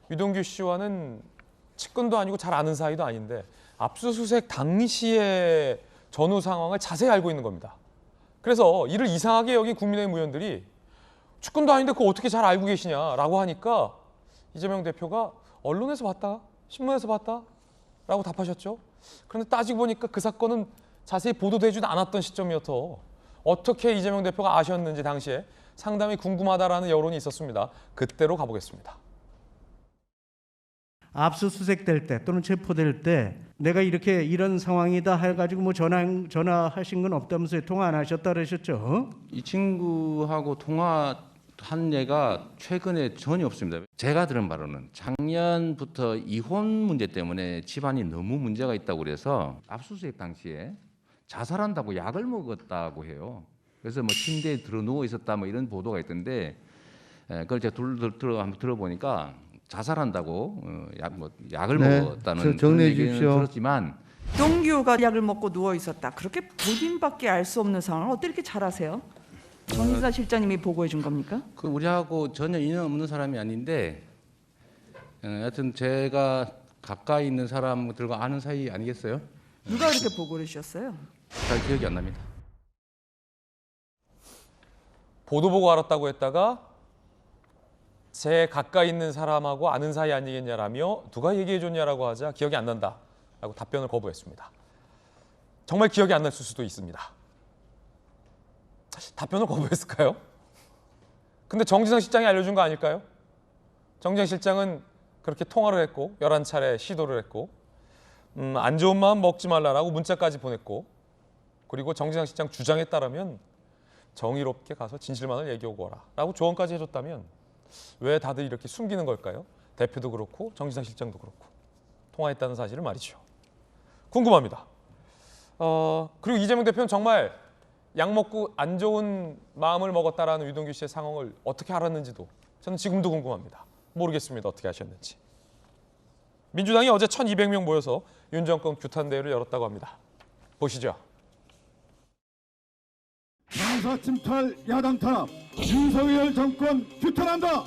유동규 씨와는 측근도 아니고 잘 아는 사이도 아닌데 압수수색 당시의 전후 상황을 자세히 알고 있는 겁니다. 그래서 이를 이상하게 여긴 국민의힘 의원들이 측근도 아닌데 그거 어떻게 잘 알고 계시냐라고 하니까 이재명 대표가 언론에서 봤다, 신문에서 봤다 라고 답하셨죠. 그런데 따지고 보니까 그 사건은 자세히 보도되지도 않았던 시점이어서 어떻게 이재명 대표가 아셨는지 당시에 상당히 궁금하다라는 여론이 있었습니다. 그때로 가보겠습니다. 압수수색될 때 또는 체포될 때 내가 이렇게 이런 상황이다 해가지고 뭐 전화하신 건 없다면서요? 통화 안 하셨다 그러셨죠? 이 친구하고 통화한 예가 최근에 전혀 없습니다. 제가 들은 바로는 작년부터 이혼 문제 때문에 집안이 너무 문제가 있다고 그래서 압수수색 당시에 자살한다고 약을 먹었다고 해요. 그래서 뭐 침대에 들어 누워 있었다 뭐 이런 보도가 있던데 그걸 제가 한번 들어보니까 자살한다고 약을 먹었다는 그런 얘기는 들었지만 동규가 약을 먹고 누워 있었다. 그렇게 본인밖에 알 수 없는 상황을 어떻게 이렇게 잘 아세요? 정진상 실장님이 보고해 준 겁니까? 그 우리하고 전혀 인연 없는 사람이 아닌데 하여튼 제가 가까이 있는 사람들과 아는 사이 아니겠어요? 누가 그렇게 보고를 주셨어요? 잘 기억이 안 납니다. 보도 보고 알았다고 했다가 제 가까이 있는 사람하고 아는 사이 아니겠냐라며 누가 얘기해 줬냐라고 하자 기억이 안 난다라고 답변을 거부했습니다. 정말 기억이 안 날 수도 있습니다. 답변을 거부했을까요? 근데 정진상 실장이 알려준 거 아닐까요? 정진상 실장은 그렇게 통화를 했고 11차례 시도를 했고 안 좋은 마음 먹지 말라라고 문자까지 보냈고 그리고 정진상 실장 주장에 따르면 정의롭게 가서 진실만을 얘기하고 와라 라고 조언까지 해줬다면 왜 다들 이렇게 숨기는 걸까요? 대표도 그렇고 정진상 실장도 그렇고 통화했다는 사실을 말이죠. 궁금합니다. 그리고 이재명 대표는 정말 약 먹고 안 좋은 마음을 먹었다라는 유동규 씨의 상황을 어떻게 알았는지도 저는 지금도 궁금합니다. 모르겠습니다. 어떻게 하셨는지. 민주당이 어제 1,200명 모여서 윤 정권 규탄 대회를 열었다고 합니다. 보시죠. 당사 침탈 야당 탄압 윤석열 정권 규탄한다.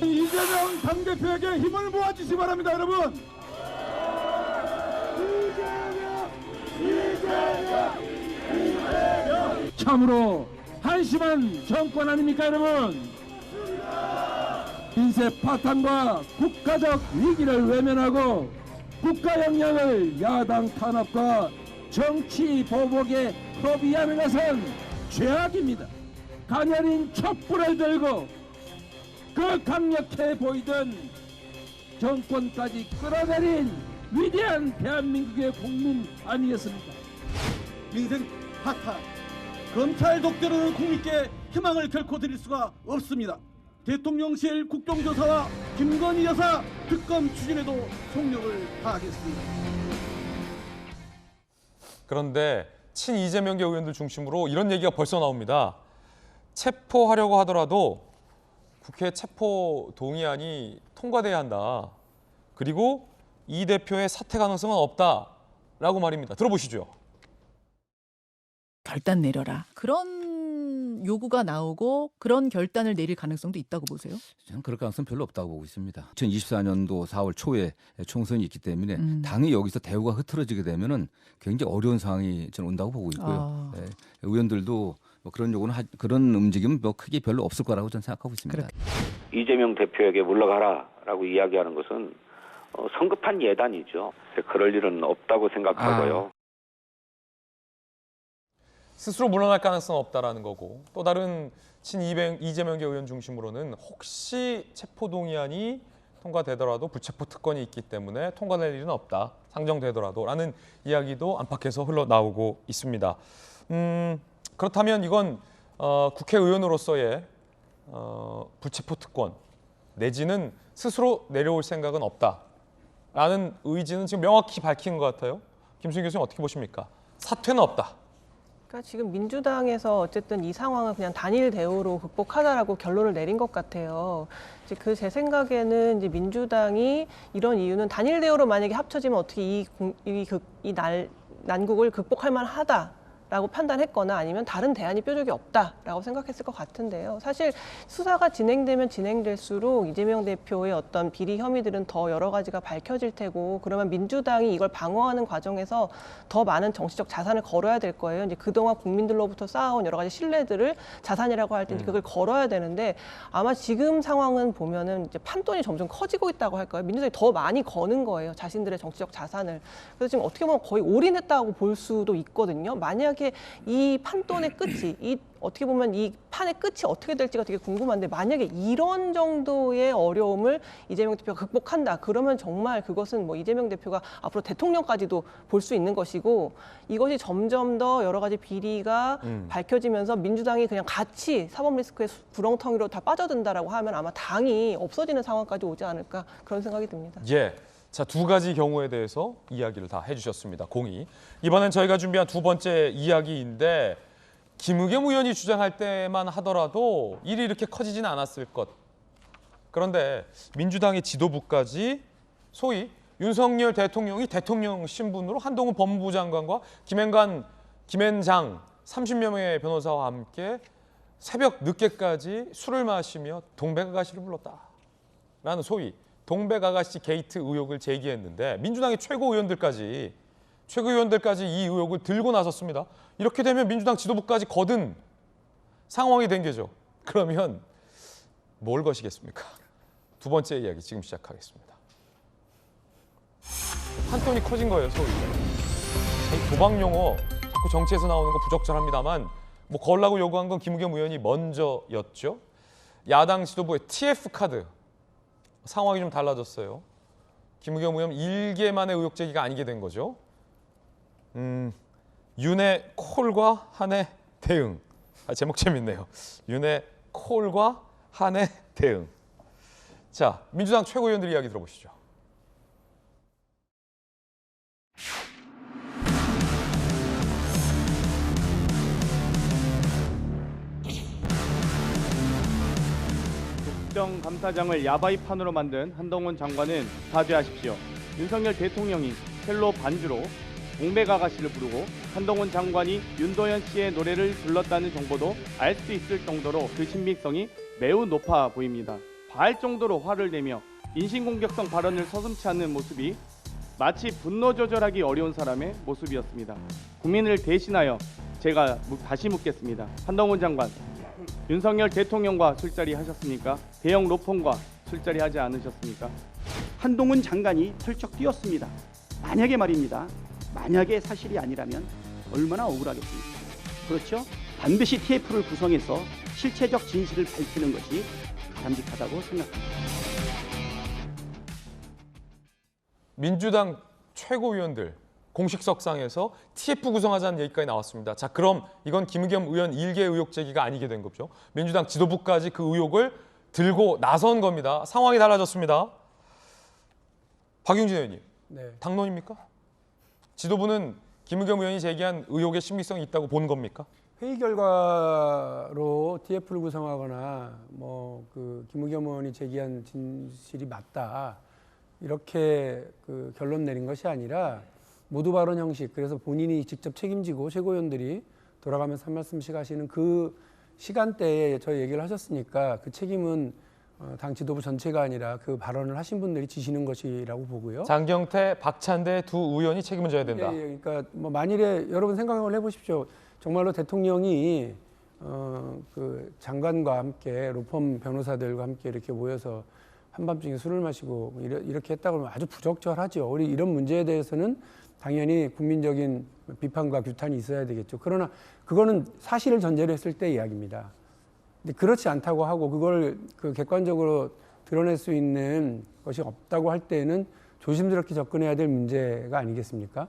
이재명 당대표에게 힘을 모아주시기 바랍니다, 여러분. 참으로 한심한 정권 아닙니까, 여러분? 인세 파탄과 국가적 위기를 외면하고 국가 역량을 야당 탄압과 정치 보복에 허비하는 것은 죄악입니다. 가녀린 촛불을 들고 그 강력해 보이던 정권까지 끌어내린 위대한 대한민국의 국민 아니겠습니까? 민생 파탄, 검찰 독대로는 국민께 희망을 결코 드릴 수가 없습니다. 대통령실 국정조사와 김건희 여사 특검 추진에도 총력을 다하겠습니다. 그런데 친 이재명계 의원들 중심으로 이런 얘기가 벌써 나옵니다. 체포하려고 하더라도 국회 체포 동의안이 통과돼야 한다. 그리고 이 대표의 사퇴 가능성은 없다라고 말입니다. 들어보시죠. 결단 내려라. 그런 요구가 나오고 그런 결단을 내릴 가능성도 있다고 보세요? 저는 그럴 가능성 별로 없다고 보고 있습니다. 2024년도 4월 초에 총선이 있기 때문에 당이 여기서 대우가 흐트러지게 되면은 굉장히 어려운 상황이 저는 온다고 보고 있고요. 네, 의원들도 뭐 그런 요구는 그런 움직임은 뭐 크게 별로 없을 거라고 저는 생각하고 있습니다. 이재명 대표에게 물러가라라고 이야기하는 것은 성급한 예단이죠. 그럴 일은 없다고 생각하고요. 스스로 물러날 가능성은 없다라는 거고, 또 다른 이재명계 의원 중심으로는 혹시 체포동의안이 통과되더라도 불체포 특권이 있기 때문에 통과될 일은 없다, 상정되더라도라는 이야기도 안팎에서 흘러나오고 있습니다. 그렇다면 이건 국회의원으로서의 불체포 특권 내지는 스스로 내려올 생각은 없다라는 의지는 지금 명확히 밝힌 것 같아요. 김수인 교수님 어떻게 보십니까? 사퇴는 없다. 그러니까 지금 민주당에서 어쨌든 이 상황을 그냥 단일 대우로 극복하자라고 결론을 내린 것 같아요. 이제 제 생각에는 이제 민주당이 이런 이유는 단일 대우로 만약에 합쳐지면 어떻게 이 난국을 극복할 만하다라고 판단했거나 아니면 다른 대안이 뾰족이 없다라고 생각했을 것 같은데요. 사실 수사가 진행되면 진행될수록 이재명 대표의 어떤 비리 혐의들은 더 여러 가지가 밝혀질 테고, 그러면 민주당이 이걸 방어하는 과정에서 더 많은 정치적 자산을 걸어야 될 거예요. 이제 그동안 국민들로부터 쌓아온 여러 가지 신뢰들을 자산이라고 할 때 그걸 걸어야 되는데, 아마 지금 상황은 보면은 이제 판돈이 점점 커지고 있다고 할까요? 민주당이 더 많이 거는 거예요, 자신들의 정치적 자산을. 그래서 지금 어떻게 보면 거의 올인했다고 볼 수도 있거든요. 만약에 이 판돈의 끝이, 어떻게 보면 이 판의 끝이 어떻게 될지가 되게 궁금한데, 만약에 이런 정도의 어려움을 이재명 대표가 극복한다, 그러면 정말 그것은 뭐 이재명 대표가 앞으로 대통령까지도 볼 수 있는 것이고, 이것이 점점 더 여러 가지 비리가 밝혀지면서 민주당이 그냥 같이 사법 리스크의 구렁텅이로 다 빠져든다라고 하면 아마 당이 없어지는 상황까지 오지 않을까, 그런 생각이 듭니다. 예. 자, 두 가지 경우에 대해서 이야기를 다 해주셨습니다. 공이. 이번엔 저희가 준비한 두 번째 이야기인데, 김의겸 의원이 주장할 때만 하더라도 일이 이렇게 커지진 않았을 것. 그런데 민주당의 지도부까지 소위 윤석열 대통령이 대통령 신분으로 한동훈 법무부 장관과 김앤장 30여 명의 변호사와 함께 새벽 늦게까지 술을 마시며 동백아가씨를 불렀다라는 소위 동백아가씨 게이트 의혹을 제기했는데, 민주당의 최고위원들까지 이 의혹을 들고 나섰습니다. 이렇게 되면 민주당 지도부까지 거둔 상황이 된 거죠. 그러면 뭘 거시겠습니까? 두 번째 이야기 지금 시작하겠습니다. 판돈이 커진 거예요, 소위. 도박 용어 자꾸 정치에서 나오는 거 부적절합니다만, 뭐 걸라고 요구한 건 김의겸 의원이 먼저였죠. 야당 지도부의 TF 카드 상황이 좀 달라졌어요. 김의겸 의원 1개만의 의혹 제기가 아니게 된 거죠. 윤의 콜과 한의 대응. 제목 재밌네요. 윤의 콜과 한의 대응. 자, 민주당 최고위원들 이야기 들어보시죠. 국정감사장을 야바이판으로 만든 한동훈 장관은 사죄하십시오. 윤석열 대통령이 첼로 반주로 동백아가씨를 부르고 한동훈 장관이 윤도현 씨의 노래를 불렀다는 정보도 알 수 있을 정도로 그 신빙성이 매우 높아 보입니다. 과할 정도로 화를 내며 인신공격성 발언을 서슴지 않는 모습이 마치 분노 조절하기 어려운 사람의 모습이었습니다. 국민을 대신하여 제가 다시 묻겠습니다. 한동훈 장관, 윤석열 대통령과 술자리 하셨습니까? 대형 로펌과 술자리 하지 않으셨습니까? 한동훈 장관이 펄쩍 뛰었습니다. 만약에 말입니다. 만약에 사실이 아니라면 얼마나 억울하겠습니까? 그렇죠? 반드시 TF를 구성해서 실체적 진실을 밝히는 것이 바람직하다고 생각합니다. 민주당 최고위원들 공식석상에서 TF 구성하자는 얘기까지 나왔습니다. 자, 그럼 이건 김의겸 의원 일개 의혹 제기가 아니게 된 거죠. 민주당 지도부까지 그 의혹을 들고 나선 겁니다. 상황이 달라졌습니다. 박용진 의원님, 네. 당론입니까? 지도부는 김의겸 의원이 제기한 의혹의 신빙성이 있다고 본 겁니까? 회의 결과로 TF를 구성하거나 뭐 그 김의겸 의원이 제기한 진실이 맞다 이렇게 그 결론 내린 것이 아니라 모두 발언 형식, 그래서 본인이 직접 책임지고 최고위원들이 돌아가면서 한 말씀씩 하시는 그 시간대에 저희 얘기를 하셨으니까 그 책임은 당 지도부 전체가 아니라 그 발언을 하신 분들이 지시는 것이라고 보고요. 장경태, 박찬대 두 의원이 책임을 져야 된다. 그러니까 뭐 만일에 여러분 생각을 해보십시오. 정말로 대통령이 그 장관과 함께 로펌 변호사들과 함께 이렇게 모여서 한밤중에 술을 마시고 이렇게 했다고 하면 아주 부적절하죠. 우리 이런 문제에 대해서는 당연히 국민적인 비판과 규탄이 있어야 되겠죠. 그러나 그거는 사실을 전제로 했을 때 이야기입니다. 근데 그렇지 않다고 하고 그걸 그 객관적으로 드러낼 수 있는 것이 없다고 할 때는 조심스럽게 접근해야 될 문제가 아니겠습니까?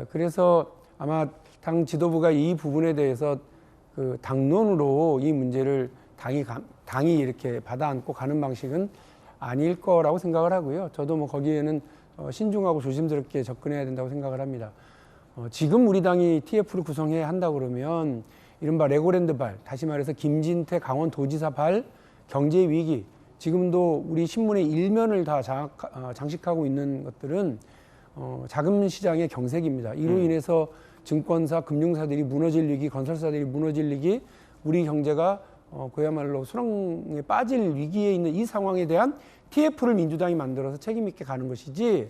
그래서 아마 당 지도부가 이 부분에 대해서 그 당론으로 이 문제를 당이 이렇게 받아 안고 가는 방식은 아닐 거라고 생각을 하고요. 저도 뭐 거기에는 신중하고 조심스럽게 접근해야 된다고 생각을 합니다. 지금 우리 당이 TF를 구성해야 한다고 그러면 이른바 레고랜드발, 다시 말해서 김진태 강원도지사발 경제 위기, 지금도 우리 신문의 일면을 다 장식하고 있는 것들은 자금 시장의 경색입니다. 이로 인해서 증권사, 금융사들이 무너질 위기, 건설사들이 무너질 위기, 우리 경제가 그야말로 수렁에 빠질 위기에 있는 이 상황에 대한 TF를 민주당이 만들어서 책임 있게 가는 것이지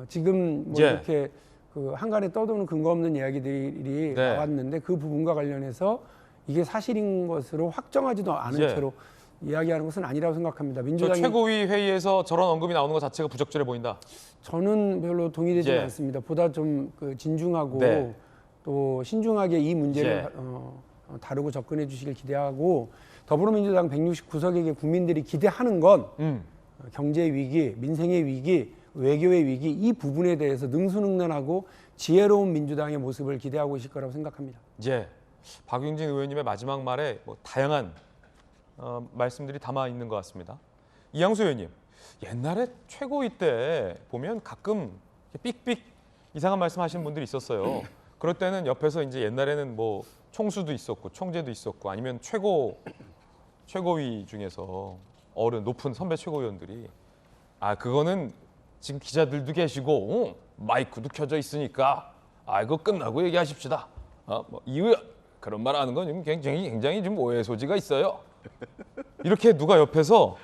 지금 뭐 이렇게 그 한간에 떠도는 근거 없는 이야기들이 나왔는데 그 부분과 관련해서 이게 사실인 것으로 확정하지도 않은 채로 이야기하는 것은 아니라고 생각합니다. 민주당이 최고위 회의에서 저런 언급이 나오는 것 자체가 부적절해 보인다. 저는 별로 동의되지 않습니다. 보다 좀 그 진중하고 또 신중하게 이 문제를 다루고 접근해 주시길 기대하고 더불어민주당 169석에게 국민들이 기대하는 건 경제 위기, 민생의 위기, 외교의 위기 이 부분에 대해서 능수능란하고 지혜로운 민주당의 모습을 기대하고 있을 거라고 생각합니다. 박용진 의원님의 마지막 말에 뭐 다양한 말씀들이 담아 있는 것 같습니다. 이양수 의원님, 옛날에 최고위 때 보면 가끔 삑삑 이상한 말씀하시는 분들이 있었어요. 그럴 때는 옆에서 이제 옛날에는 뭐 총수도 있었고 총재도 있었고 아니면 최고위 중에서 높은 선배 최고위원들이 그거는 지금 기자들도 계시고 마이크도 켜져 있으니까 이거 끝나고 얘기하십시다. 이 의원 그런 말 하는 건 굉장히 좀 오해 소지가 있어요. 이렇게 누가 옆에서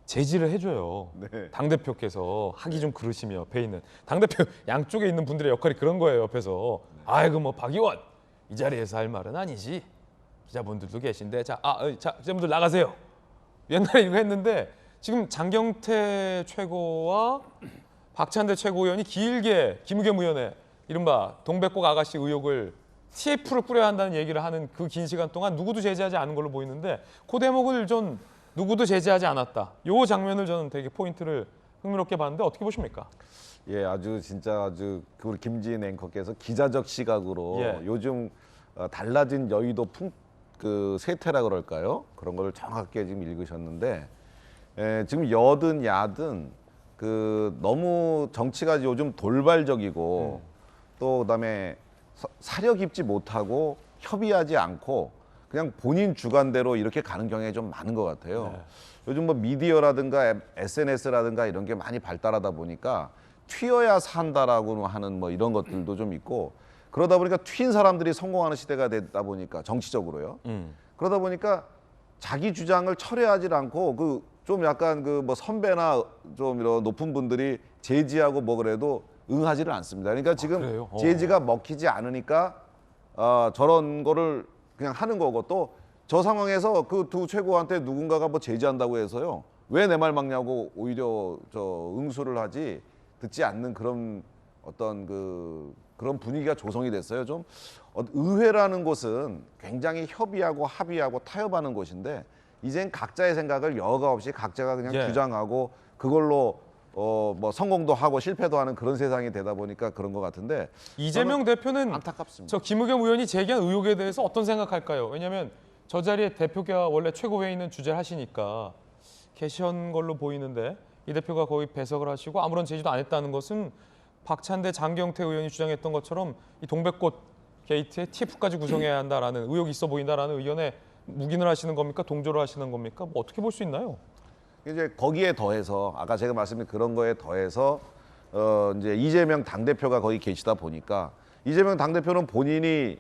제지를 해줘요. 당대표께서 하기 좀 그러시면 옆에 있는 당대표 양쪽에 있는 분들의 역할이 그런 거예요. 옆에서 아이고 뭐 박 의원 이 자리에서 할 말은 아니지. 기자분들도 계신데 자 기자분들 나가세요. 옛날에 이거 했는데 지금 장경태 최고와 박찬대 최고위원이 길게 김의겸 의원의 이른바 동백꽃 아가씨 의혹을 TF를 뿌려야 한다는 얘기를 하는 그 긴 시간 동안 누구도 제지하지 않은 걸로 보이는데 그 대목을 좀 누구도 제지하지 않았다. 요 장면을 저는 되게 포인트를 흥미롭게 봤는데 어떻게 보십니까? 아주 우리 김지인 앵커께서 기자적 시각으로 요즘 달라진 여의도 그 세태라 그럴까요? 그런 걸 정확하게 지금 읽으셨는데 지금 여든 야든 그 너무 정치가 요즘 돌발적이고 또 그다음에 사려 깊지 못하고 협의하지 않고 그냥 본인 주관대로 이렇게 가는 경향이 좀 많은 것 같아요. 요즘 뭐 미디어라든가 SNS라든가 이런 게 많이 발달하다 보니까 튀어야 산다라고 하는 뭐 이런 것들도 좀 있고 그러다 보니까 튄 사람들이 성공하는 시대가 되다 보니까 정치적으로요. 그러다 보니까 자기 주장을 철회하지 않고 그 좀 약간 그 뭐 선배나 좀 이런 높은 분들이 제지하고 뭐 그래도 응하지를 않습니다. 그러니까 지금 제지가 먹히지 않으니까 저런 거를 그냥 하는 거고 또 저 상황에서 그 두 최고한테 누군가가 뭐 제지한다고 해서요. 왜 내 말 막냐고 오히려 응수를 하지 듣지 않는 그런 어떤 그런 분위기가 조성이 됐어요. 좀 의회라는 곳은 굉장히 협의하고 합의하고 타협하는 곳인데 이젠 각자의 생각을 여과 없이 각자가 그냥 주장하고 그걸로 뭐 성공도 하고 실패도 하는 그런 세상이 되다 보니까 그런 것 같은데 이재명 대표는 안타깝습니다. 저 김의겸 의원이 제기한 의혹에 대해서 어떤 생각할까요? 왜냐하면 저 자리에 대표가 원래 최고위에 있는 주제를 하시니까 계신 걸로 보이는데 이 대표가 거의 배석을 하시고 아무런 제지도 안 했다는 것은 박찬대, 장경태 의원이 주장했던 것처럼 이 동백꽃 게이트에 TF까지 구성해야 한다라는 의혹이 있어 보인다라는 의견에 묵인을 하시는 겁니까? 동조를 하시는 겁니까? 뭐 어떻게 볼 수 있나요? 이제 거기에 더해서 아까 제가 말씀드린 그런 거에 더해서 이제 이재명 당대표가 거기 계시다 보니까 이재명 당대표는 본인이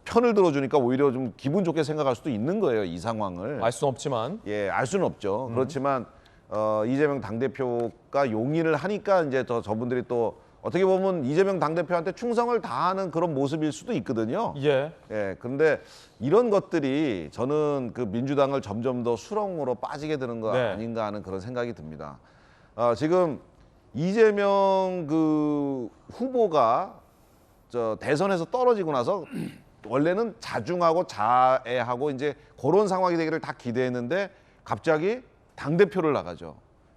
편을 들어주니까 오히려 좀 기분 좋게 생각할 수도 있는 거예요. 이 상황을. 알 수는 없지만. 알 수는 없죠. 그렇지만 이재명 당대표가 용인을 하니까 이제 저분들이 또 어떻게 보면 이재명 당대표한테 충성을 다하는 그런 모습일 수도 있거든요. 예. 예. 그런데 이런 것들이 저는 그 민주당을 점점 더 수렁으로 빠지게 되는 거 네. 아닌가 하는 그런 생각이 듭니다. 지금 이재명 그 후보가 저 대선에서 떨어지고 나서 원래는 자중하고 자애하고 이제 그런 상황이 되기를 다 기대했는데 갑자기 당대표를 나가죠.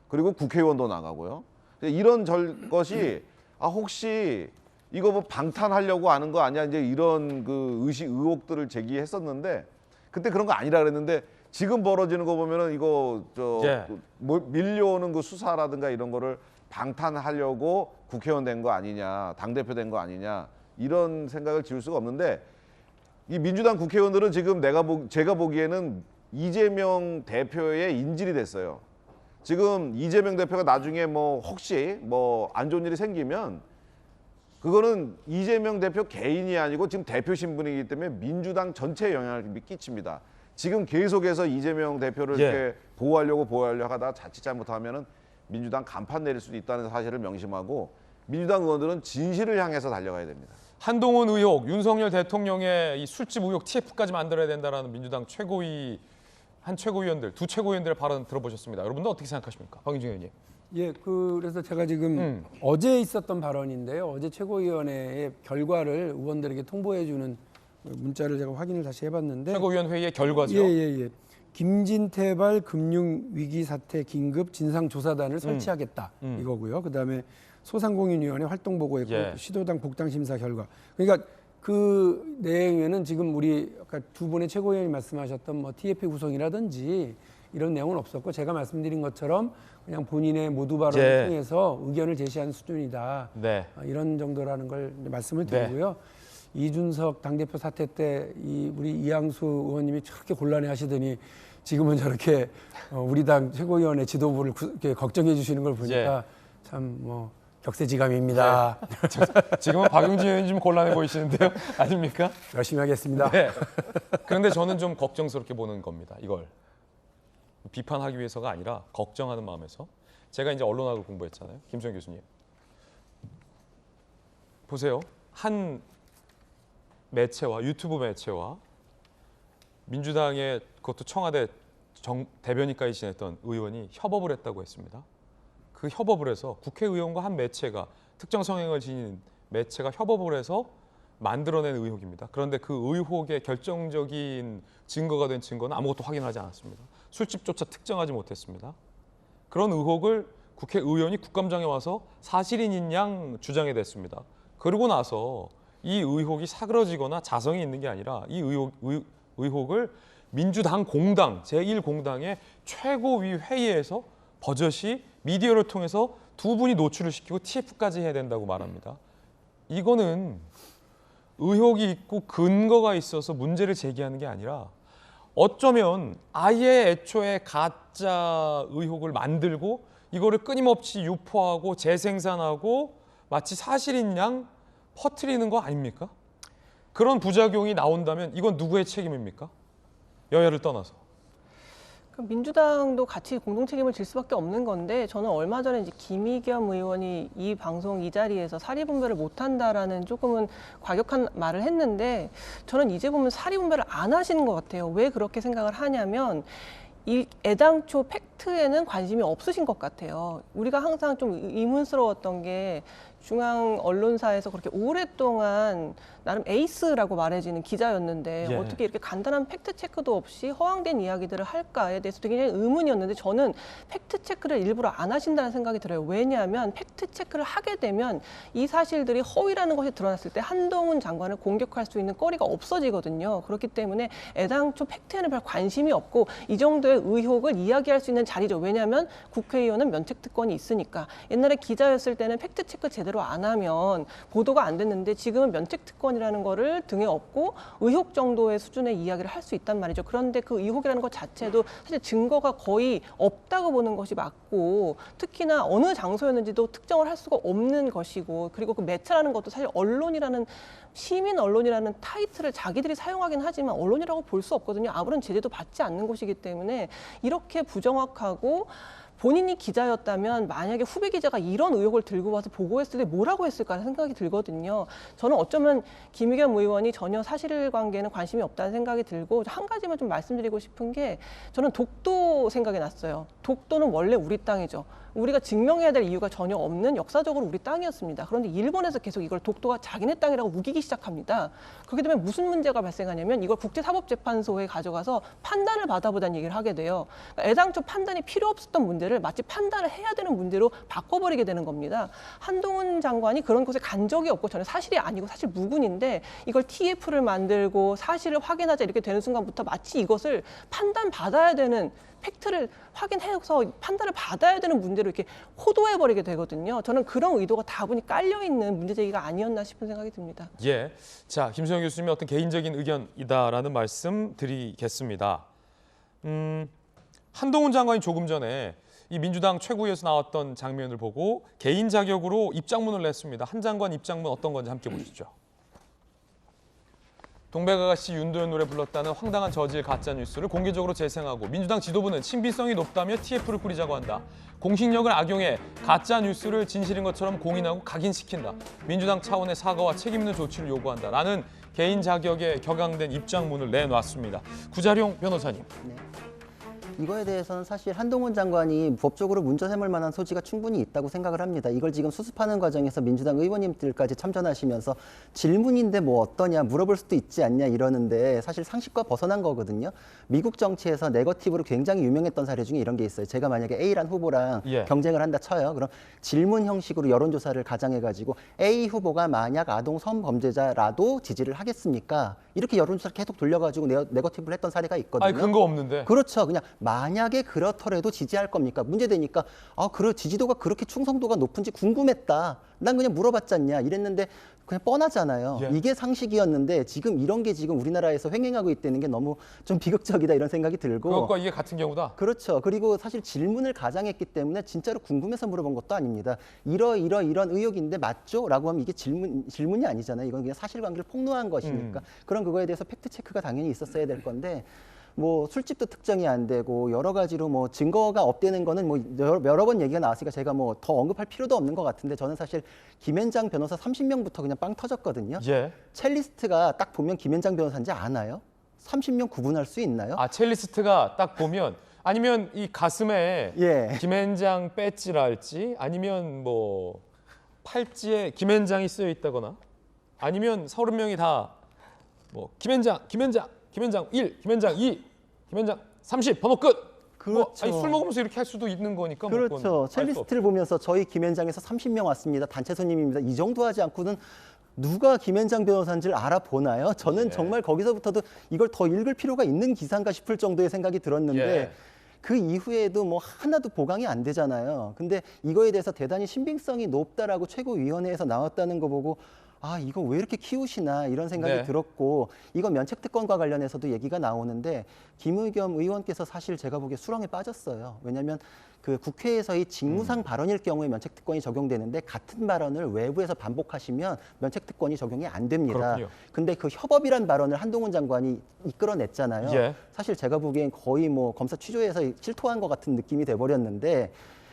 그리고 국회의원도 나가고요. 이런 것이 혹시 이거 뭐 방탄하려고 하는 거 아니야? 이제 이런 그 의혹들을 제기했었는데 그때 그런 거 아니라 그랬는데 지금 벌어지는 거 보면은 이거 예. 뭐 밀려오는 그 수사라든가 이런 거를 방탄하려고 국회의원 된 거 아니냐, 당대표 된 거 아니냐 이런 생각을 지울 수가 없는데 이 민주당 국회의원들은 지금 제가 보기에는 이재명 대표의 인질이 됐어요. 지금 이재명 대표가 나중에 뭐 혹시 뭐 안 좋은 일이 생기면 그거는 이재명 대표 개인이 아니고 지금 대표 신분이기 때문에 민주당 전체에 영향을 끼칩니다. 지금 계속해서 이재명 대표를 예. 이렇게 보호하려고 하다가 자칫 잘못하면은 민주당 간판 내릴 수도 있다는 사실을 명심하고 민주당 의원들은 진실을 향해서 달려가야 됩니다. 한동훈 의혹, 윤석열 대통령의 이 술집 의혹 TF까지 만들어야 된다라는 민주당 한 최고위원들, 두 최고위원들의 발언 들어보셨습니다. 여러분도 어떻게 생각하십니까? 박윤중 의원님. 예, 그래서 제가 지금 어제 있었던 발언인데요. 어제 최고위원회의 결과를 의원들에게 통보해주는 문자를 제가 확인을 다시 해봤는데 최고위원 회의의 결과죠. 예. 김진태발 금융위기 사태 긴급 진상조사단을 설치하겠다 이거고요. 그다음에 소상공인위원회 활동 보고했고 예. 시도당 복당 심사 결과. 그러니까 그 내용에는 지금 우리 아까 두 분의 최고위원이 말씀하셨던 뭐 TF 구성이라든지 이런 내용은 없었고 제가 말씀드린 것처럼 그냥 본인의 모두 발언을 예. 통해서 의견을 제시한 수준이다. 네. 이런 정도라는 걸 말씀을 드리고요. 이준석 당대표 사태 때 우리 이양수 의원님이 저렇게 곤란해하시더니 지금은 저렇게 우리 당 최고위원회 지도부를 걱정해 주시는 걸 보니까 참 뭐 격세지감입니다. 네. 지금은 박용진 의원님 좀 곤란해 보이시는데요, 아닙니까? 열심히 하겠습니다. 네. 그런데 저는 좀 걱정스럽게 보는 겁니다. 이걸 비판하기 위해서가 아니라 걱정하는 마음에서 제가 이제 언론학을 공부했잖아요, 김수영 교수님. 보세요, 한 매체와 유튜브 매체와 민주당의 그것도 청와대 대변인까지 지냈던 의원이 협업을 했다고 했습니다. 그 협업을 해서 국회의원과 한 매체가 특정 성향을 지닌 매체가 협업을 해서 만들어낸 의혹입니다. 그런데 그 의혹의 결정적인 증거가 된 증거는 아무것도 확인하지 않았습니다. 술집조차 특정하지 못했습니다. 그런 의혹을 국회의원이 국감장에 와서 사실인 양 주장해 댔습니다. 그러고 나서 이 의혹이 사그러지거나 자성이 있는 게 아니라 이 의혹을 민주당 공당, 제1공당의 최고위 회의에서 버젓이 미디어를 통해서 두 분이 노출을 시키고 TF까지 해야 된다고 말합니다. 이거는 의혹이 있고 근거가 있어서 문제를 제기하는 게 아니라 어쩌면 아예 애초에 가짜 의혹을 만들고 이거를 끊임없이 유포하고 재생산하고 마치 사실인 양 퍼뜨리는 거 아닙니까? 그런 부작용이 나온다면 이건 누구의 책임입니까? 여야를 떠나서. 민주당도 같이 공동 책임을 질 수밖에 없는 건데 저는 얼마 전에 이제 김의겸 의원이 이 방송 이 자리에서 사리분별을 못한다라는 조금은 과격한 말을 했는데 저는 이제 보면 사리분별을 안 하시는 것 같아요. 왜 그렇게 생각을 하냐면 이 애당초 팩트에는 관심이 없으신 것 같아요. 우리가 항상 좀 의문스러웠던 게 중앙 언론사에서 그렇게 오랫동안 나름 에이스라고 말해지는 기자였는데 예. 어떻게 이렇게 간단한 팩트 체크도 없이 허황된 이야기들을 할까에 대해서 되게 의문이었는데 저는 팩트 체크를 일부러 안 하신다는 생각이 들어요. 왜냐하면 팩트 체크를 하게 되면 이 사실들이 허위라는 것이 드러났을 때 한동훈 장관을 공격할 수 있는 거리가 없어지거든요. 그렇기 때문에 애당초 팩트에는 별 관심이 없고 이 정도의 의혹을 이야기할 수 있는 자리죠. 왜냐하면 국회의원은 면책특권이 있으니까. 옛날에 기자였을 때는 팩트 체크 제대로 안 하면 보도가 안 됐는데 지금은 면책특권이라는 거를 등에 업고 의혹 정도의 수준의 이야기를 할 수 있단 말이죠. 그런데 그 의혹이라는 것 자체도 사실 증거가 거의 없다고 보는 것이 맞고 특히나 어느 장소였는지도 특정을 할 수가 없는 것이고 그리고 그 매체라는 것도 사실 언론이라는 시민 언론이라는 타이틀을 자기들이 사용하긴 하지만 언론이라고 볼 수 없거든요. 아무런 제재도 받지 않는 곳이기 때문에 이렇게 부정확하고 본인이 기자였다면 만약에 후배 기자가 이런 의혹을 들고 와서 보고했을 때 뭐라고 했을까 생각이 들거든요. 저는 어쩌면 김의겸 의원이 전혀 사실관계에는 관심이 없다는 생각이 들고 한 가지만 좀 말씀드리고 싶은 게 저는 독도 생각이 났어요. 독도는 원래 우리 땅이죠. 우리가 증명해야 될 이유가 전혀 없는 역사적으로 우리 땅이었습니다. 그런데 일본에서 계속 이걸 독도가 자기네 땅이라고 우기기 시작합니다. 그렇게 되면 무슨 문제가 발생하냐면 이걸 국제사법재판소에 가져가서 판단을 받아보자는 얘기를 하게 돼요. 그러니까 애당초 판단이 필요 없었던 문제를 마치 판단을 해야 되는 문제로 바꿔버리게 되는 겁니다. 한동훈 장관이 그런 곳에 간 적이 없고 저는 사실이 아니고 사실 무근인데 이걸 TF를 만들고 사실을 확인하자 이렇게 되는 순간부터 마치 이것을 판단받아야 되는 팩트를 확인해서 판단을 받아야 되는 문제로 이렇게 호도해버리게 되거든요. 저는 그런 의도가 다분히 깔려있는 문제 제기가 아니었나 싶은 생각이 듭니다. 예, 자 김수영 교수님의 어떤 개인적인 의견이다라는 말씀 드리겠습니다. 한동훈 장관이 조금 전에 이 민주당 최고위에서 나왔던 장면을 보고 개인 자격으로 입장문을 냈습니다. 한 장관 입장문 어떤 건지 함께 보시죠. 동백아가씨 윤도현 노래 불렀다는 황당한 저질 가짜뉴스를 공개적으로 재생하고 민주당 지도부는 신빙성이 높다며 TF를 꾸리자고 한다. 공식력을 악용해 가짜뉴스를 진실인 것처럼 공인하고 각인시킨다. 민주당 차원의 사과와 책임 있는 조치를 요구한다. 라는 개인 자격에 격앙된 입장문을 내놨습니다. 구자룡 변호사님. 네. 이거에 대해서는 사실 한동훈 장관이 법적으로 문제 삼을 만한 소지가 충분히 있다고 생각을 합니다. 이걸 지금 수습하는 과정에서 민주당 의원님들까지 참전하시면서 질문인데 뭐 어떠냐 물어볼 수도 있지 않냐 이러는데 사실 상식과 벗어난 거거든요. 미국 정치에서 네거티브로 굉장히 유명했던 사례 중에 이런 게 있어요. 제가 만약에 A란 후보랑 경쟁을 한다 쳐요. 그럼 질문 형식으로 여론조사를 가장해가지고 A 후보가 만약 아동 성범죄자라도 지지를 하겠습니까? 이렇게 여론조사를 계속 돌려가지고 네거티브를 했던 사례가 있거든요. 아니 근거 없는데. 그렇죠. 그냥 만약에 그렇더라도 지지할 겁니까? 문제되니까 지지도가 그렇게 충성도가 높은지 궁금했다. 난 그냥 물어봤잖냐 이랬는데 그냥 뻔하잖아요. 예. 이게 상식이었는데 지금 이런 게 지금 우리나라에서 횡행하고 있다는 게 너무 좀 비극적이다 이런 생각이 들고. 그것과 이게 같은 경우다? 그렇죠. 그리고 사실 질문을 가장했기 때문에 진짜로 궁금해서 물어본 것도 아닙니다. 이런 의혹인데 맞죠? 라고 하면 이게 질문이 아니잖아요. 이건 그냥 사실관계를 폭로한 것이니까. 그런 그거에 대해서 팩트체크가 당연히 있었어야 될 건데 뭐 술집도 특정이 안 되고 여러 가지로 뭐 증거가 없다는 거는 뭐 여러 번 얘기가 나왔으니까 제가 뭐 더 언급할 필요도 없는 것 같은데 저는 사실 김앤장 변호사 30명부터 그냥 빵 터졌거든요. 예. 첼리스트가 딱 보면 김앤장 변호사인지 아나요? 30명 구분할 수 있나요? 아 첼리스트가 딱 보면 아니면 이 가슴에 김앤장 배지랄지 아니면 뭐 팔찌에 김앤장이 쓰여 있다거나 아니면 30명이 다 뭐 김앤장 1, 김앤장 2, 김앤장 30 번호 끝. 그렇죠. 술 먹으면서 이렇게 할 수도 있는 거니까. 그렇죠. 첼리스트를 보면서 저희 김앤장에서 30명 왔습니다. 단체 손님입니다. 이 정도 하지 않고는 누가 김앤장 변호사인지를 알아보나요? 저는 정말 거기서부터도 이걸 더 읽을 필요가 있는 기사인가 싶을 정도의 생각이 들었는데 그 이후에도 뭐 하나도 보강이 안 되잖아요. 근데 이거에 대해서 대단히 신빙성이 높다라고 최고위원회에서 나왔다는 거 보고 이거 왜 이렇게 키우시나 이런 생각이 들었고 이거 면책특권과 관련해서도 얘기가 나오는데 김의겸 의원께서 사실 제가 보기에 수렁에 빠졌어요. 왜냐하면 그 국회에서의 직무상 발언일 경우에 면책특권이 적용되는데 같은 발언을 외부에서 반복하시면 면책특권이 적용이 안 됩니다. 그렇군요. 근데 그 협업이란 발언을 한동훈 장관이 이끌어냈잖아요. 사실 제가 보기엔 거의 뭐 검사 취조에서 실토한 것 같은 느낌이 돼버렸는데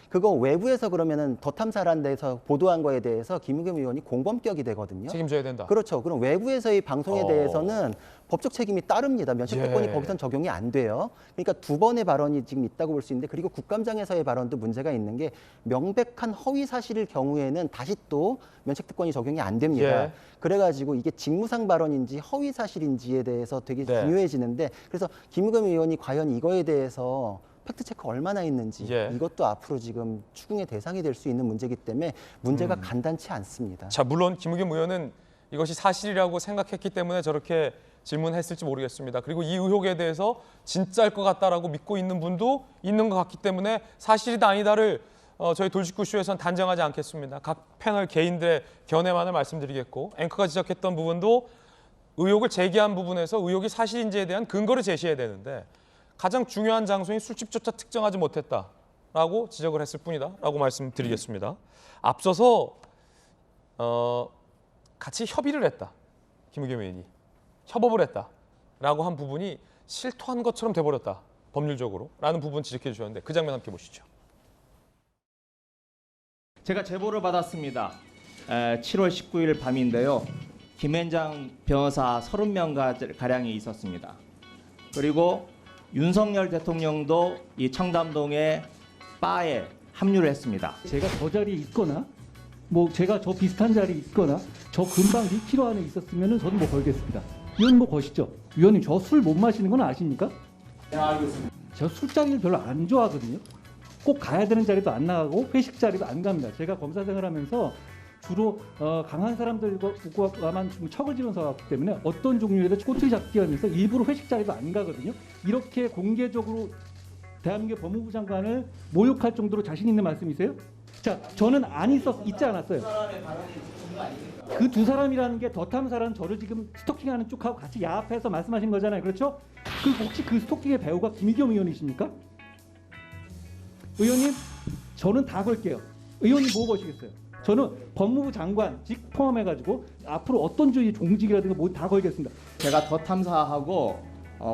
그거 외부에서 그러면은 더 탐사란 데서 보도한 거에 대해서 김의겸 의원이 공범격이 되거든요. 책임져야 된다. 그렇죠. 그럼 외부에서의 방송에 대해서는 법적 책임이 따릅니다. 면책특권이 거기선 적용이 안 돼요. 그러니까 두 번의 발언이 지금 있다고 볼 수 있는데 그리고 국감장에서의 발언도 문제가 있는 게 명백한 허위 사실일 경우에는 다시 또 면책특권이 적용이 안 됩니다. 그래가지고 이게 직무상 발언인지 허위 사실인지에 대해서 되게 중요해지는데 그래서 김의겸 의원이 과연 이거에 대해서 팩트체크 얼마나 있는지 이것도 앞으로 지금 추궁의 대상이 될 수 있는 문제이기 때문에 문제가 간단치 않습니다. 자, 물론 김의겸 의원은 이것이 사실이라고 생각했기 때문에 저렇게 질문했을지 모르겠습니다. 그리고 이 의혹에 대해서 진짜일 것 같다라고 믿고 있는 분도 있는 것 같기 때문에 사실이다 아니다를 저희 돌직구쇼에서는 단정하지 않겠습니다. 각 패널 개인들의 견해만을 말씀드리겠고 앵커가 지적했던 부분도 의혹을 제기한 부분에서 의혹이 사실인지에 대한 근거를 제시해야 되는데 가장 중요한 장소인 술집조차 특정하지 못했다라고 지적을 했을 뿐이다라고 말씀드리겠습니다. 앞서서 같이 협의를 했다. 김의겸 의원이 협업을 했다라고 한 부분이 실토한 것처럼 돼버렸다. 법률적으로 라는 부분 지적해 주셨는데 그 장면 함께 보시죠. 제가 제보를 받았습니다. 7월 19일 밤인데요. 김앤장 변호사 30명 가량이 있었습니다. 그리고 윤석열 대통령도 이 청담동의 바에 합류를 했습니다. 제가 저 자리에 있거나 뭐 제가 저 비슷한 자리에 있거나 저 근방 2km 안에 있었으면 저는 뭐 걸겠습니다. 위원님 뭐 거시죠? 위원님 저 술 못 마시는 건 아십니까? 네, 알겠습니다. 저 술자리를 별로 안 좋아하거든요. 꼭 가야 되는 자리도 안 나가고 회식 자리도 안 갑니다. 제가 검사 생활하면서 주로 강한 사람들과만 좀 척을 지면서 왔기 때문에 어떤 종류에도 꼬투리 잡기 하면서 일부러 회식 자리도 안 가거든요. 이렇게 공개적으로 대한민국 법무부 장관을 모욕할 정도로 자신 있는 말씀이세요? 자, 저는 있지 않았어요. 그 두 사람이라는 게 더 탐사라는 저를 지금 스토킹하는 쪽하고 같이 야합해서 말씀하신 거잖아요. 그렇죠? 혹시 그 스토킹의 배우가 김의겸 의원이십니까? 의원님, 저는 다 걸게요. 의원님 뭐 거시겠어요? 저는 법무부 장관직 포함해가지고 앞으로 어떤 주의 종직이라든가 뭐 다 걸겠습니다. 제가 더 탐사하고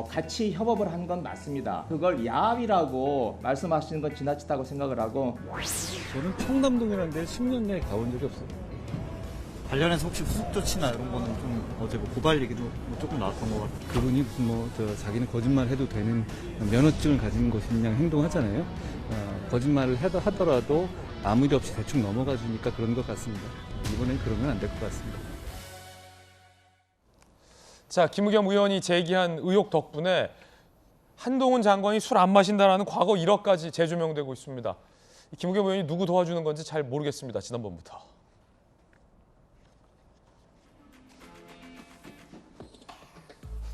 같이 협업을 한 건 맞습니다. 그걸 야합이라고 말씀하시는 건 지나치다고 생각을 하고 저는 청담동이라는 데 10년 내에 가본 적이 없어요. 관련해서 혹시 후속 조치나 이런 거는 좀 어제 뭐 고발 얘기도 조금 나왔던 것 같아요. 그분이 무슨 자기는 거짓말 해도 되는 면허증을 가진 것인 양 행동하잖아요. 거짓말을 하더라도 아무 일 없이 대충 넘어가 주니까 그런 것 같습니다. 이번엔 그러면 안 될 것 같습니다. 자, 김의겸 의원이 제기한 의혹 덕분에 한동훈 장관이 술 안 마신다라는 과거 일화까지 재조명되고 있습니다. 김의겸 의원이 누구 도와주는 건지 잘 모르겠습니다. 지난번부터.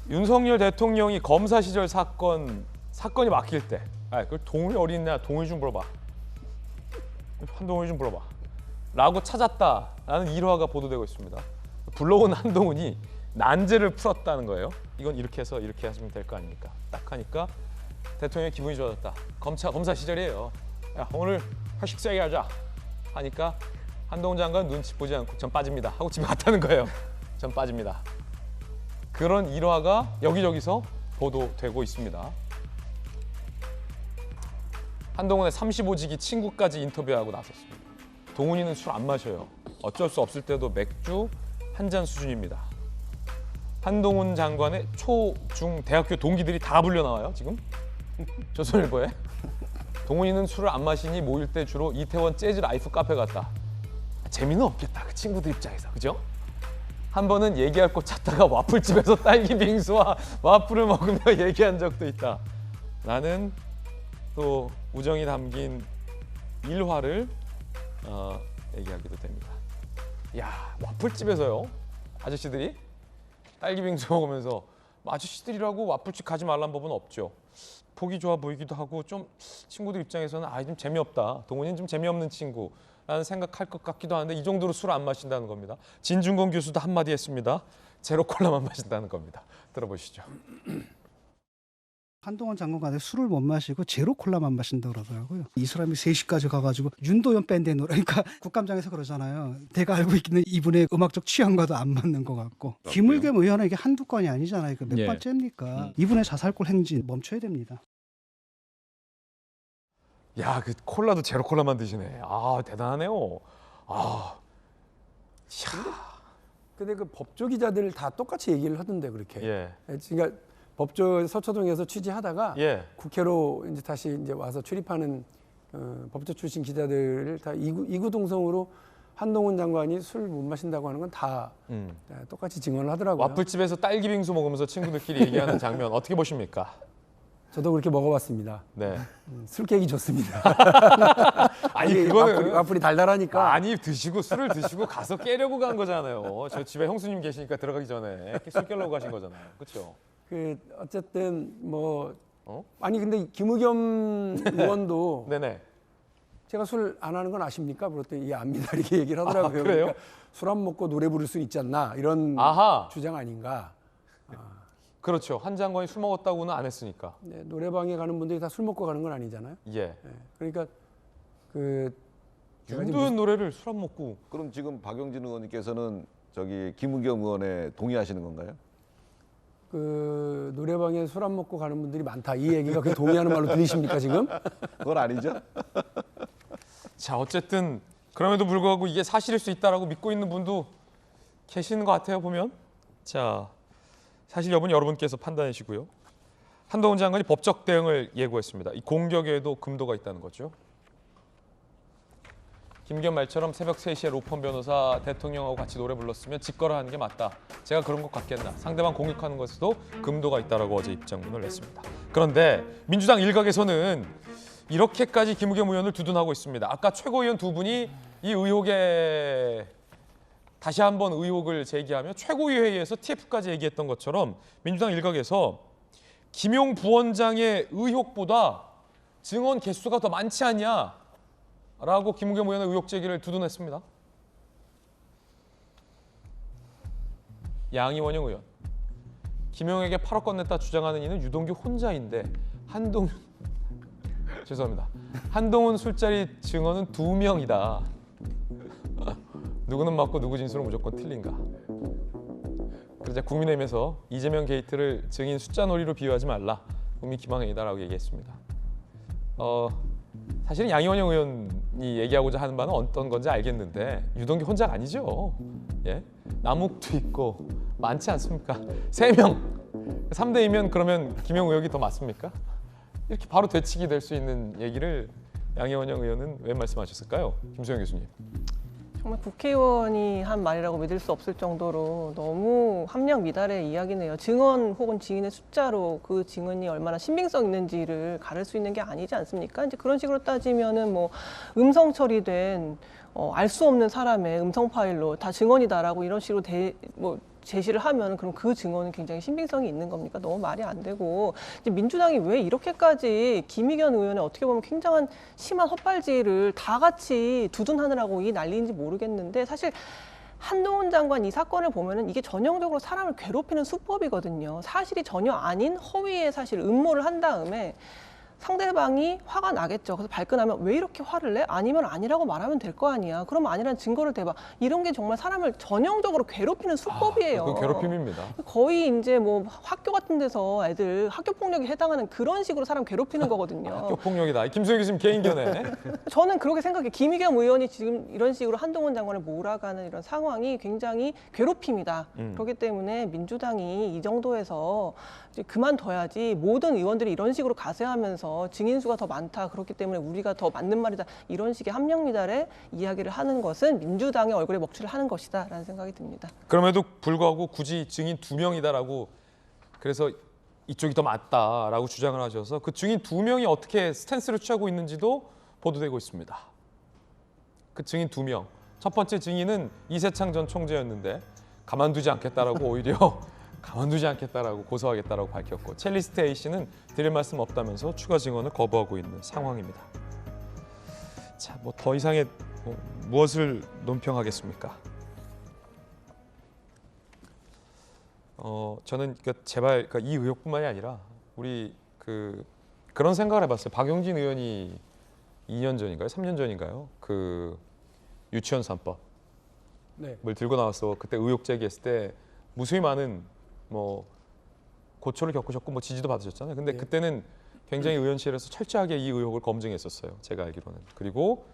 윤석열 대통령이 검사 시절 사건이 막힐 때, 그걸 동훈이 어디 있냐, 동훈이 좀 물어봐. 한동훈이 좀 물어봐. 라고 찾았다라는 일화가 보도되고 있습니다. 불러온 한동훈이 난제를 풀었다는 거예요. 이건 이렇게 해서 이렇게 하시면 될 거 아닙니까? 딱 하니까 대통령이 기분이 좋아졌다. 검사 시절이에요. 야, 오늘 회식 세게 하자. 하니까 한동훈 장관 눈치 보지 않고 전 빠집니다. 하고 집에 갔다는 거예요. 전 빠집니다. 그런 일화가 여기저기서 보도되고 있습니다. 한동훈의 35지기 친구까지 인터뷰하고 나섰습니다. 동훈이는 술 안 마셔요. 어쩔 수 없을 때도 맥주 한 잔 수준입니다. 한동훈 장관의 초, 중, 대학교 동기들이 다 불려 나와요, 지금. 조선일보에. 동훈이는 술을 안 마시니 모일 때 주로 이태원 재즈 라이프 카페 갔다. 재미는 없겠다, 그 친구들 입장에서, 그죠? 한 번은 얘기할 거 찾다가 와플집에서 딸기 빙수와 와플을 먹으며 얘기한 적도 있다. 라는 또 우정이 담긴 일화를 얘기하기도 됩니다. 야, 와플집에서요? 아저씨들이 딸기 빙수 먹으면서 아저씨들이라고 와플집 가지 말란 법은 없죠. 보기 좋아 보이기도 하고 좀 친구들 입장에서는 좀 재미없다. 동훈이는 좀 재미없는 친구라는 생각할 것 같기도 하는데 이 정도로 술을 안 마신다는 겁니다. 진중권 교수도 한마디 했습니다. 제로 콜라만 마신다는 겁니다. 들어보시죠. 한동훈 장관한테 술을 못 마시고 제로 콜라만 마신다고 그러더라고요. 이 사람이 3시까지 가가지고 윤도현 밴드에 그러니까 국감장에서 그러잖아요. 제가 알고 있는 이분의 음악적 취향과도 안 맞는 것 같고. 김의겸 의원은 이게 한두 건이 아니잖아요. 몇 번째입니까? 이분의 자살골 행진 멈춰야 됩니다. 야, 그 콜라도 제로 콜라만 드시네. 대단하네요. 근데 그 법조 기자들 다 똑같이 얘기를 하던데 그렇게. 그러니까 법조 서초동에서 취재하다가 국회로 이제 다시 이제 와서 출입하는 법조 출신 기자들을 다 이구동성으로 한동훈 장관이 술 못 마신다고 하는 건 다 똑같이 증언을 하더라고요. 와플집에서 딸기 빙수 먹으면서 친구들끼리 얘기하는 장면 어떻게 보십니까? 저도 그렇게 먹어봤습니다. 네. 술 깨기 좋습니다. 아니 그거는 와플이 달달하니까. 아니 술을 드시고 가서 깨려고 간 거잖아요. 저 집에 형수님 계시니까 들어가기 전에 술 깨려고 가신 거잖아요. 그렇죠? 어쨌든 아니 근데 김의겸 의원도 네네. 제가 술 안 하는 건 아십니까? 그랬더니 압니다 이렇게 얘기를 하더라고요. 그래요? 그러니까 술 안 먹고 노래 부를 수 있지 않나 이런 주장 아닌가. 그렇죠. 한 장관이 술 먹었다고는 안 했으니까. 네, 노래방에 가는 분들이 다 술 먹고 가는 건 아니잖아요. 그러니까 윤도현 노래를 술 안 먹고. 그럼 지금 박용진 의원님께서는 김의겸 의원에 동의하시는 건가요? 노래방에 술 안 먹고 가는 분들이 많다. 이 얘기가 동의하는 말로 들리십니까 지금? 그건 아니죠. 자, 어쨌든 그럼에도 불구하고 이게 사실일 수 있다라고 믿고 있는 분도 계시는 것 같아요, 보면. 자, 사실 여부는 여러분께서 판단해 주시고요. 한동훈 장관이 법적 대응을 예고했습니다. 이 공격에도 금도가 있다는 거죠. 김기현 말처럼 새벽 3시에 로펌 변호사 대통령하고 같이 노래 불렀으면 직거래 하는 게 맞다. 제가 그런 것 같겠나. 상대방 공격하는 것에도 금도가 있다라고 어제 입장문을 냈습니다. 그런데 민주당 일각에서는 이렇게까지 김우겸 의원을 두둔하고 있습니다. 아까 최고위원 두 분이 이 의혹에 다시 한번 의혹을 제기하며 최고위 회의에서 TF까지 얘기했던 것처럼 민주당 일각에서 김용 부원장의 의혹보다 증언 개수가 더 많지 않냐? 라고 김우겸 의원의 의혹 제기를 두둔했습니다. 양이원영 의원. 김용에게 8억 건넸다 주장하는 이는 유동규 혼자인데 죄송합니다. 한동훈 술자리 증언은 2명이다. 누구는 맞고 누구 진술은 무조건 틀린가. 그러자 국민의힘에서 이재명 게이트를 증인 숫자 놀이로 비유하지 말라. 국민 기망행위다라고 얘기했습니다. 사실은 양이원영 의원이 얘기하고자 하는 바는 어떤 건지 알겠는데 유동규 혼자가 아니죠. 예? 남욱도 있고 많지 않습니까? 3명. 3대이면 그러면 김용 의혹이 더 맞습니까? 이렇게 바로 되치기 될 수 있는 얘기를 양이원영 의원은 왜 말씀하셨을까요? 김소영 교수님. 정말 국회의원이 한 말이라고 믿을 수 없을 정도로 너무 함량 미달의 이야기네요. 증언 혹은 증인의 숫자로 그 증언이 얼마나 신빙성 있는지를 가를 수 있는 게 아니지 않습니까? 이제 그런 식으로 따지면은 뭐 음성 처리된 알 수 없는 사람의 음성 파일로 다 증언이다라고 이런 식으로 제시를 하면 그럼 그 증언은 굉장히 신빙성이 있는 겁니까? 너무 말이 안 되고 이제 민주당이 왜 이렇게까지 김의겸 의원의 어떻게 보면 굉장한 심한 헛발질을 다 같이 두둔하느라고 이 난리인지 모르겠는데 사실 한동훈 장관 이 사건을 보면은 이게 전형적으로 사람을 괴롭히는 수법이거든요. 사실이 전혀 아닌 허위의 사실 음모를 한 다음에 상대방이 화가 나겠죠. 그래서 발끈하면 왜 이렇게 화를 내? 아니면 아니라고 말하면 될 거 아니야. 그럼 아니라는 증거를 대봐. 이런 게 정말 사람을 전형적으로 괴롭히는 수법이에요. 그건 괴롭힘입니다. 거의 이제 뭐 학교 같은 데서 애들 학교 폭력에 해당하는 그런 식으로 사람 괴롭히는 거거든요. 학교 폭력이다. 김소영 교수님 개인견해. 저는 그렇게 생각해요. 김의겸 의원이 지금 이런 식으로 한동훈 장관을 몰아가는 이런 상황이 굉장히 괴롭힘이다. 그렇기 때문에 민주당이 이 정도에서 이제 그만둬야지 모든 의원들이 이런 식으로 가세하면서 증인 수가 더 많다. 그렇기 때문에 우리가 더 맞는 말이다. 이런 식의 함량 미달의 이야기를 하는 것은 민주당의 얼굴에 먹칠을 하는 것이다. 라는 생각이 듭니다. 그럼에도 불구하고 굳이 증인 2명이다라고 그래서 이쪽이 더 맞다라고 주장을 하셔서 그 증인 2명이 어떻게 스탠스를 취하고 있는지도 보도되고 있습니다. 그 증인 2명. 첫 번째 증인은 이세창 전 총재였는데 가만두지 않겠다라고 오히려 가만두지 않겠다라고 고소하겠다라고 밝혔고 첼리스트 A씨는 드릴 말씀 없다면서 추가 증언을 거부하고 있는 상황입니다. 자, 뭐 더 이상의 무엇을 논평하겠습니까? 저는 제발 이 의혹뿐만이 아니라 우리 그런 생각을 해봤어요. 박용진 의원이 2년 전인가요? 3년 전인가요? 그 유치원 3법을 들고 나와서 그때 의혹 제기했을 때 무수히 많은 고초를 겪으셨고 지지도 받으셨잖아요. 근데 그때는 굉장히 의원실에서 철저하게 이 의혹을 검증했었어요. 제가 알기로는. 그리고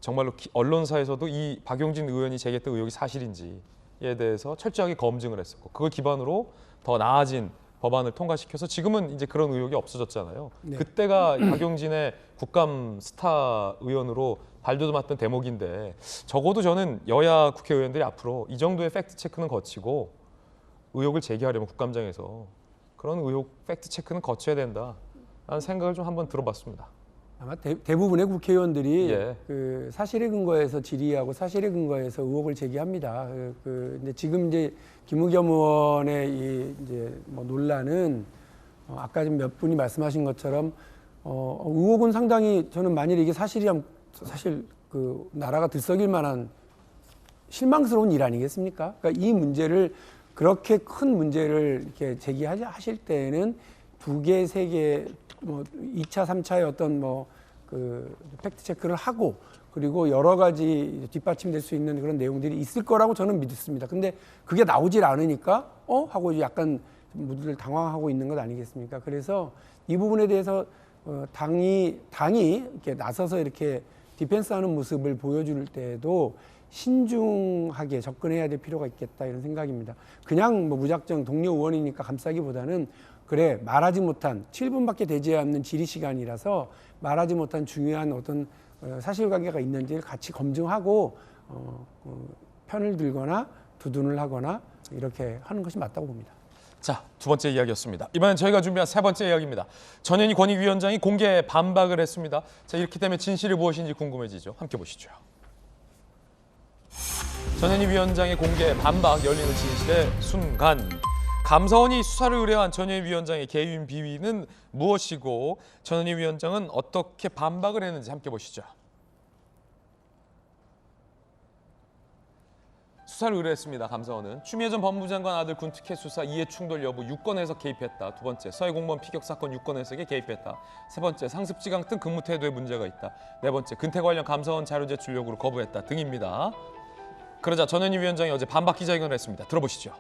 정말로 언론사에서도 이 박용진 의원이 제기했던 의혹이 사실인지에 대해서 철저하게 검증을 했었고 그걸 기반으로 더 나아진 법안을 통과시켜서 지금은 이제 그런 의혹이 없어졌잖아요. 네. 그때가 박용진의 국감 스타 의원으로 발돋움했던 대목인데 적어도 저는 여야 국회의원들이 앞으로 이 정도의 팩트 체크는 거치고 의혹을 제기하려면 국감장에서 그런 의혹 팩트 체크는 거쳐야 된다라는 생각을 좀 한번 들어봤습니다. 아마 대부분의 국회의원들이 그 사실에 근거해서 질의하고 사실에 근거해서 의혹을 제기합니다. 근데 지금 이제 김우겸 의원의 이제 논란은 아까 좀 몇 분이 말씀하신 것처럼 의혹은 상당히 저는 만일 이게 사실이라면 사실 그 나라가 들썩일 만한 실망스러운 일 아니겠습니까? 그러니까 이 문제를 그렇게 큰 문제를 이렇게 제기하실 때에는 2개, 3개, 2차, 3차의 어떤 그 팩트 체크를 하고 그리고 여러 가지 뒷받침될 수 있는 그런 내용들이 있을 거라고 저는 믿습니다. 근데 그게 나오질 않으니까 하고 약간 모두들 당황하고 있는 것 아니겠습니까? 그래서 이 부분에 대해서 당이 이렇게 나서서 이렇게 디펜스하는 모습을 보여줄 때에도 신중하게 접근해야 될 필요가 있겠다 이런 생각입니다. 그냥 뭐 무작정 동료 의원이니까 감싸기보다는 그래 말하지 못한 7분밖에 되지 않는 질의 시간이라서 말하지 못한 중요한 어떤 사실관계가 있는지를 같이 검증하고 편을 들거나 두둔을 하거나 이렇게 하는 것이 맞다고 봅니다. 자, 두 번째 이야기였습니다. 이번엔 저희가 준비한 세 번째 이야기입니다. 전현희 권익위원장이 공개 반박을 했습니다. 자, 이렇게 되면 진실이 무엇인지 궁금해지죠. 함께 보시죠. 전현희 위원장의 공개 반박 열리는 진실의 순간. 감사원이 수사를 의뢰한 전현희 위원장의 개인 비위는 무엇이고 전현희 위원장은 어떻게 반박을 했는지 함께 보시죠. 수사를 의뢰했습니다. 감사원은 추미애 전 법무부 장관 아들 군 특혜 수사 이해충돌 여부 유권 해석 개입했다. 두 번째, 서해 공무원 피격 사건 유권 해석에 개입했다. 세 번째, 상습지강 등 근무 태도에 문제가 있다. 네 번째, 근태 관련 감사원 자료 제출 요구를 거부했다 등입니다. 그러자 전현희 위원장이 어제 반박 기자회견을 했습니다. 들어보시죠.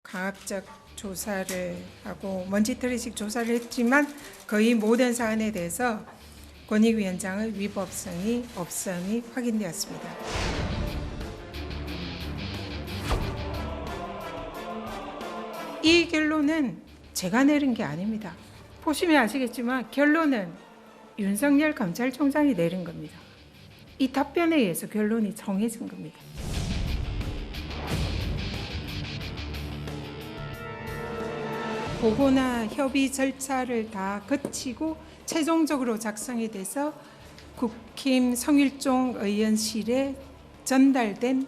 강압적 조사를 하고 먼지털이식 조사를 했지만 거의 모든 사안에 대해서 권익위원장의 위법성이 없음이 확인되었습니다. 이 결론은 제가 내린 게 아닙니다. 보시면 아시겠지만 결론은 윤석열 검찰총장이 내린 겁니다. 이 답변에 의해서 결론이 정해진 겁니다. 보고나 협의 절차를 다 거치고 최종적으로 작성이 돼서 국힘 성일종 의원실에 전달된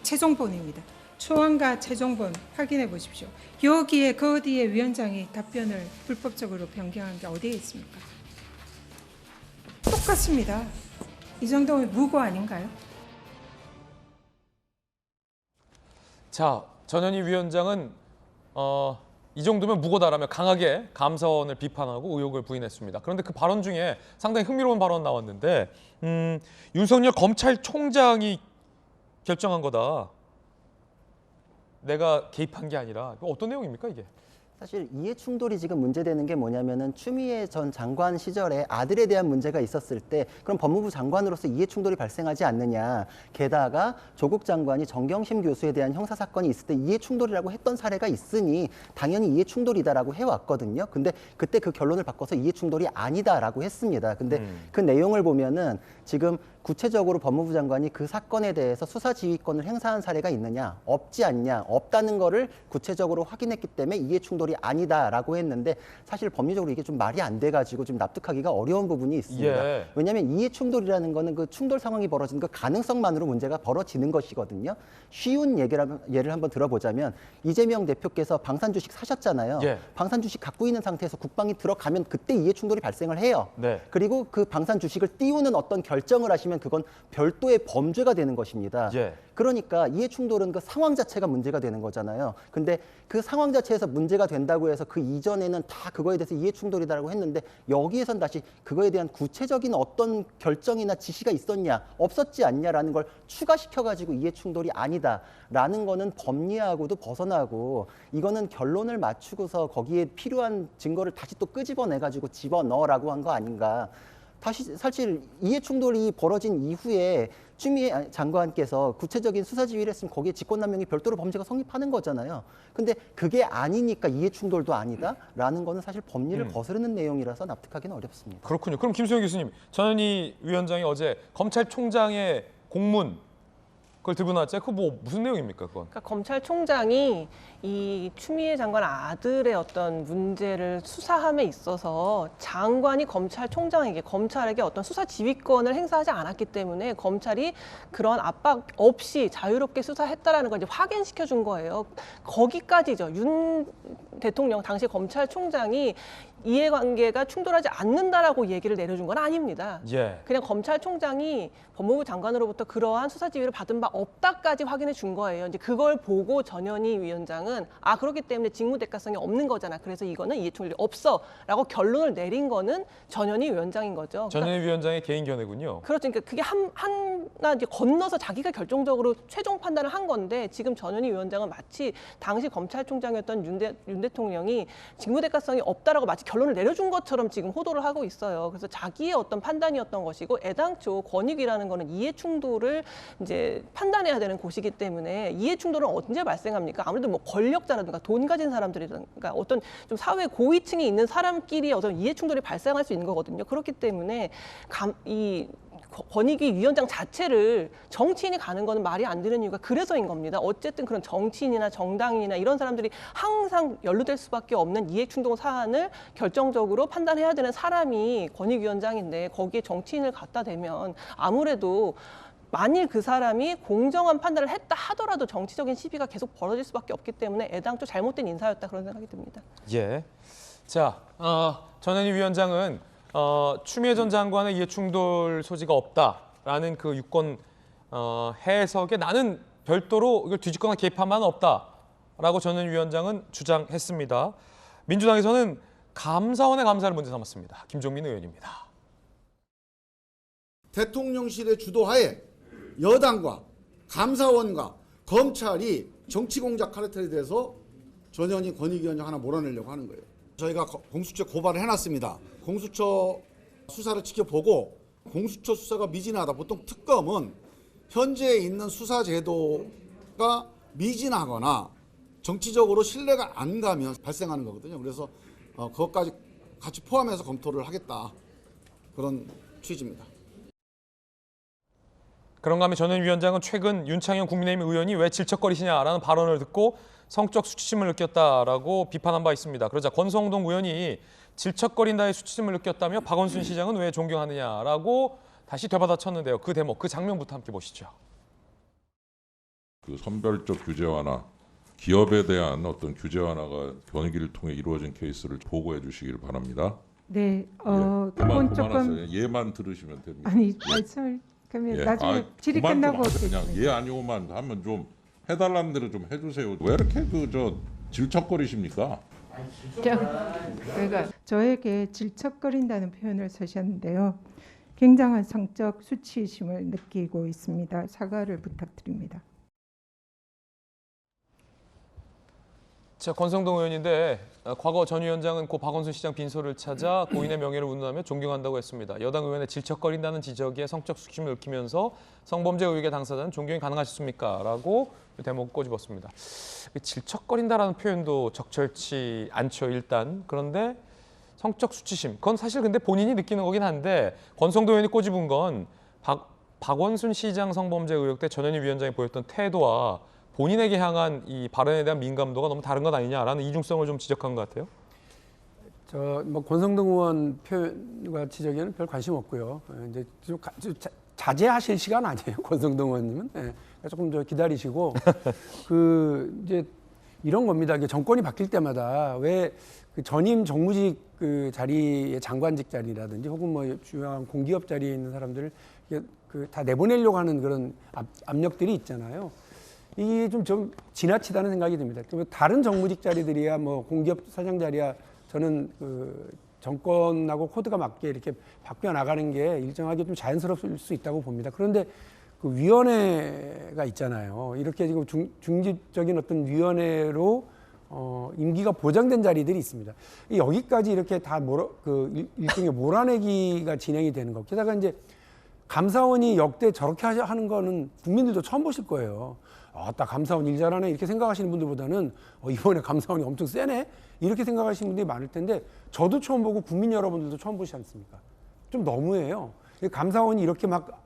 최종본입니다. 초안과 최종본 확인해 보십시오. 여기에 그 어디에 위원장이 답변을 불법적으로 변경한 게 어디에 있습니까? 똑같습니다. 이 정도면 무고 아닌가요? 자, 전현희 위원장은 이 정도면 무고다라며 강하게 감사원을 비판하고 의혹을 부인했습니다. 그런데 그 발언 중에 상당히 흥미로운 발언 나왔는데 윤석열 검찰총장이 결정한 거다. 내가 개입한 게 아니라. 어떤 내용입니까 이게? 사실 이해충돌이 지금 문제되는 게 뭐냐면은 추미애 전 장관 시절에 아들에 대한 문제가 있었을 때 그럼 법무부 장관으로서 이해충돌이 발생하지 않느냐. 게다가 조국 장관이 정경심 교수에 대한 형사사건이 있을 때 이해충돌이라고 했던 사례가 있으니 당연히 이해충돌이다라고 해왔거든요. 근데 그때 그 결론을 바꿔서 이해충돌이 아니다라고 했습니다. 근데 그 내용을 보면은 지금 구체적으로 법무부 장관이 그 사건에 대해서 수사 지휘권을 행사한 사례가 있느냐, 없지 않냐, 없다는 거를 구체적으로 확인했기 때문에 이해충돌이 아니다라고 했는데 사실 법리적으로 이게 좀 말이 안 돼가지고 좀 납득하기가 어려운 부분이 있습니다. 예. 왜냐하면 이해충돌이라는 거는 그 충돌 상황이 벌어지는 그 가능성만으로 문제가 벌어지는 것이거든요. 쉬운 예를 한번 들어보자면 이재명 대표께서 방산 주식 사셨잖아요. 예. 방산 주식 갖고 있는 상태에서 국방이 들어가면 그때 이해충돌이 발생을 해요. 네. 그리고 그 방산 주식을 띄우는 어떤 결정을 하시면 그건 별도의 범죄가 되는 것입니다. 예. 그러니까 이해충돌은 그 상황 자체가 문제가 되는 거잖아요. 근데 그 상황 자체에서 문제가 된다고 해서 그 이전에는 다 그거에 대해서 이해충돌이다라고 했는데 여기에선 다시 그거에 대한 구체적인 어떤 결정이나 지시가 있었냐, 없었지 않냐라는 걸 추가시켜가지고 이해충돌이 아니다라는 거는 법리하고도 벗어나고 이거는 결론을 맞추고서 거기에 필요한 증거를 다시 또 끄집어내가지고 집어넣으라고 한 거 아닌가. 다시 사실 이해충돌이 벌어진 이후에 추미애 장관께서 구체적인 수사 지휘를 했으면 거기에 직권남용이 별도로 범죄가 성립하는 거잖아요. 근데 그게 아니니까 이해충돌도 아니다라는 거는 사실 법리를 거스르는 내용이라서 납득하기는 어렵습니다. 그렇군요. 그럼 김수영 교수님, 전현희 위원장이 어제 검찰총장의 공문 그걸 들고 나왔죠. 그거 뭐 무슨 내용입니까, 그건? 그러니까 검찰총장이 이 추미애 장관 아들의 어떤 문제를 수사함에 있어서 장관이 검찰에게 어떤 수사 지휘권을 행사하지 않았기 때문에 검찰이 그런 압박 없이 자유롭게 수사했다라는 걸 이제 확인시켜 준 거예요. 거기까지죠. 윤 대통령 당시 검찰총장이 이해관계가 충돌하지 않는다라고 얘기를 내려준 건 아닙니다. 예. 그냥 검찰총장이 법무부 장관으로부터 그러한 수사 지휘를 받은 바 없다까지 확인해 준 거예요. 이제 그걸 보고 전현희 위원장은 그렇기 때문에 직무 대가성이 없는 거잖아. 그래서 이거는 이해충돌이 없어라고 결론을 내린 거는 전현희 위원장인 거죠. 전현희 위원장의 개인 견해군요. 그렇죠. 그러니까 그게 하나 이제 건너서 자기가 결정적으로 최종 판단을 한 건데 지금 전현희 위원장은 마치 당시 검찰총장이었던 윤 대통령이 직무 대가성이 없다라고 마치 결론을 내려준 것처럼 지금 호도를 하고 있어요. 그래서 자기의 어떤 판단이었던 것이고 애당초 권익위라는 거는 이해 충돌을 이제 판단해야 되는 곳이기 때문에 이해 충돌은 언제 발생합니까? 아무래도 뭐 권력자라든가 돈 가진 사람들이라든가 어떤 좀 사회 고위층에 있는 사람끼리 어떤 이해 충돌이 발생할 수 있는 거거든요. 그렇기 때문에 이 권익위 위원장 자체를 정치인이 가는 거는 말이 안 되는 이유가 그래서인 겁니다. 어쨌든 그런 정치인이나 정당인이나 이런 사람들이 항상 연루될 수밖에 없는 이해충돌 사안을 결정적으로 판단해야 되는 사람이 권익위원장인데 거기에 정치인을 갖다 대면 아무래도 만일 그 사람이 공정한 판단을 했다 하더라도 정치적인 시비가 계속 벌어질 수밖에 없기 때문에 애당초 잘못된 인사였다 그런 생각이 듭니다. 예. 자, 전현희 위원장은 추미애 전 장관의 이해충돌 소지가 없다라는 그 유권 해석에 나는 별도로 이걸 뒤집거나 개입한 바는 없다라고 전현희 위원장은 주장했습니다. 민주당에서는 감사원의 감사를 문제 삼았습니다. 김종민 의원입니다. 대통령실의 주도하에 여당과 감사원과 검찰이 정치 공작 카르텔에 대해서 전현희 권익위원장 하나 몰아내려고 하는 거예요. 저희가 공수처 고발을 해놨습니다. 공수처 수사를 지켜보고 공수처 수사가 미진하다. 보통 특검은 현재 있는 수사 제도가 미진하거나 정치적으로 신뢰가 안 가면 발생하는 거거든요. 그래서 그것까지 같이 포함해서 검토를 하겠다. 그런 취지입니다. 그런가 하면 전현희 위원장은 최근 윤창현 국민의힘 의원이 왜 질척거리시냐라는 발언을 듣고 성적 수치심을 느꼈다라고 비판한 바 있습니다. 그러자 권성동 의원이 질척거린다의 수치심을 느꼈다며 박원순 시장은 왜 존경하느냐라고 다시 되받아쳤는데요. 그 대목, 그 장면부터 함께 보시죠. 그 선별적 규제 완화, 기업에 대한 어떤 규제 완화가 권익위를 통해 이루어진 케이스를 보고해 주시길 바랍니다. 네, 그만 조금 예만 들으시면 됩니다. 아니 말씀을 그러면 나중에 질의 끝나고 그냥 예 아니오만 하면 좀 해달라는 대로 좀 해주세요. 왜 이렇게 질척거리십니까? 그러니까 저에게 질척거린다는 표현을 쓰셨는데요. 굉장한 성적 수치심을 느끼고 있습니다. 사과를 부탁드립니다. 자, 권성동 의원인데 과거 전 위원장은 고 박원순 시장 빈소를 찾아 고인의 명예를 운운하며 존경한다고 했습니다. 여당 의원의 질척거린다는 지적에 성적 수치심을 느끼면서 성범죄 의혹의 당사자는 존경이 가능하셨습니까? 라고 대목 꼬집었습니다. 질척거린다라는 표현도 적절치 않죠, 일단. 그런데 성적 수치심, 그건 사실 근데 본인이 느끼는 거긴 한데 권성동 의원이 꼬집은 건 박원순 시장 성범죄 의혹 때 전현희 위원장이 보였던 태도와 본인에게 향한 이 발언에 대한 민감도가 너무 다른 것 아니냐라는 이중성을 좀 지적한 것 같아요. 뭐 권성동 의원 표현과 지적에는 별 관심 없고요. 이제 좀 자제하실 시간 아니에요, 권성동 의원님은. 네. 조금 더 기다리시고 이제 이런 겁니다. 정권이 바뀔 때마다 왜 그 전임 정무직 그 자리의 장관직 자리라든지 혹은 뭐 중요한 공기업 자리에 있는 사람들을 다 내보내려고 하는 그런 압력들이 있잖아요. 이게 좀 지나치다는 생각이 듭니다. 다른 정무직 자리들이야 뭐 공기업 사장 자리야 저는 정권하고 코드가 맞게 이렇게 바뀌어 나가는 게 일정하게 좀 자연스러울 수 있다고 봅니다. 그런데 그 위원회가 있잖아요. 이렇게 지금 중립적인 어떤 위원회로 임기가 보장된 자리들이 있습니다. 여기까지 이렇게 다 일종의 몰아내기가 진행이 되는 거. 게다가 이제 감사원이 역대 저렇게 하는 거는 국민들도 처음 보실 거예요. 딱 감사원 일 잘하네 이렇게 생각하시는 분들보다는 이번에 감사원이 엄청 세네 이렇게 생각하시는 분들이 많을 텐데 저도 처음 보고 국민 여러분들도 처음 보시지 않습니까? 좀 너무해요. 감사원이 이렇게 막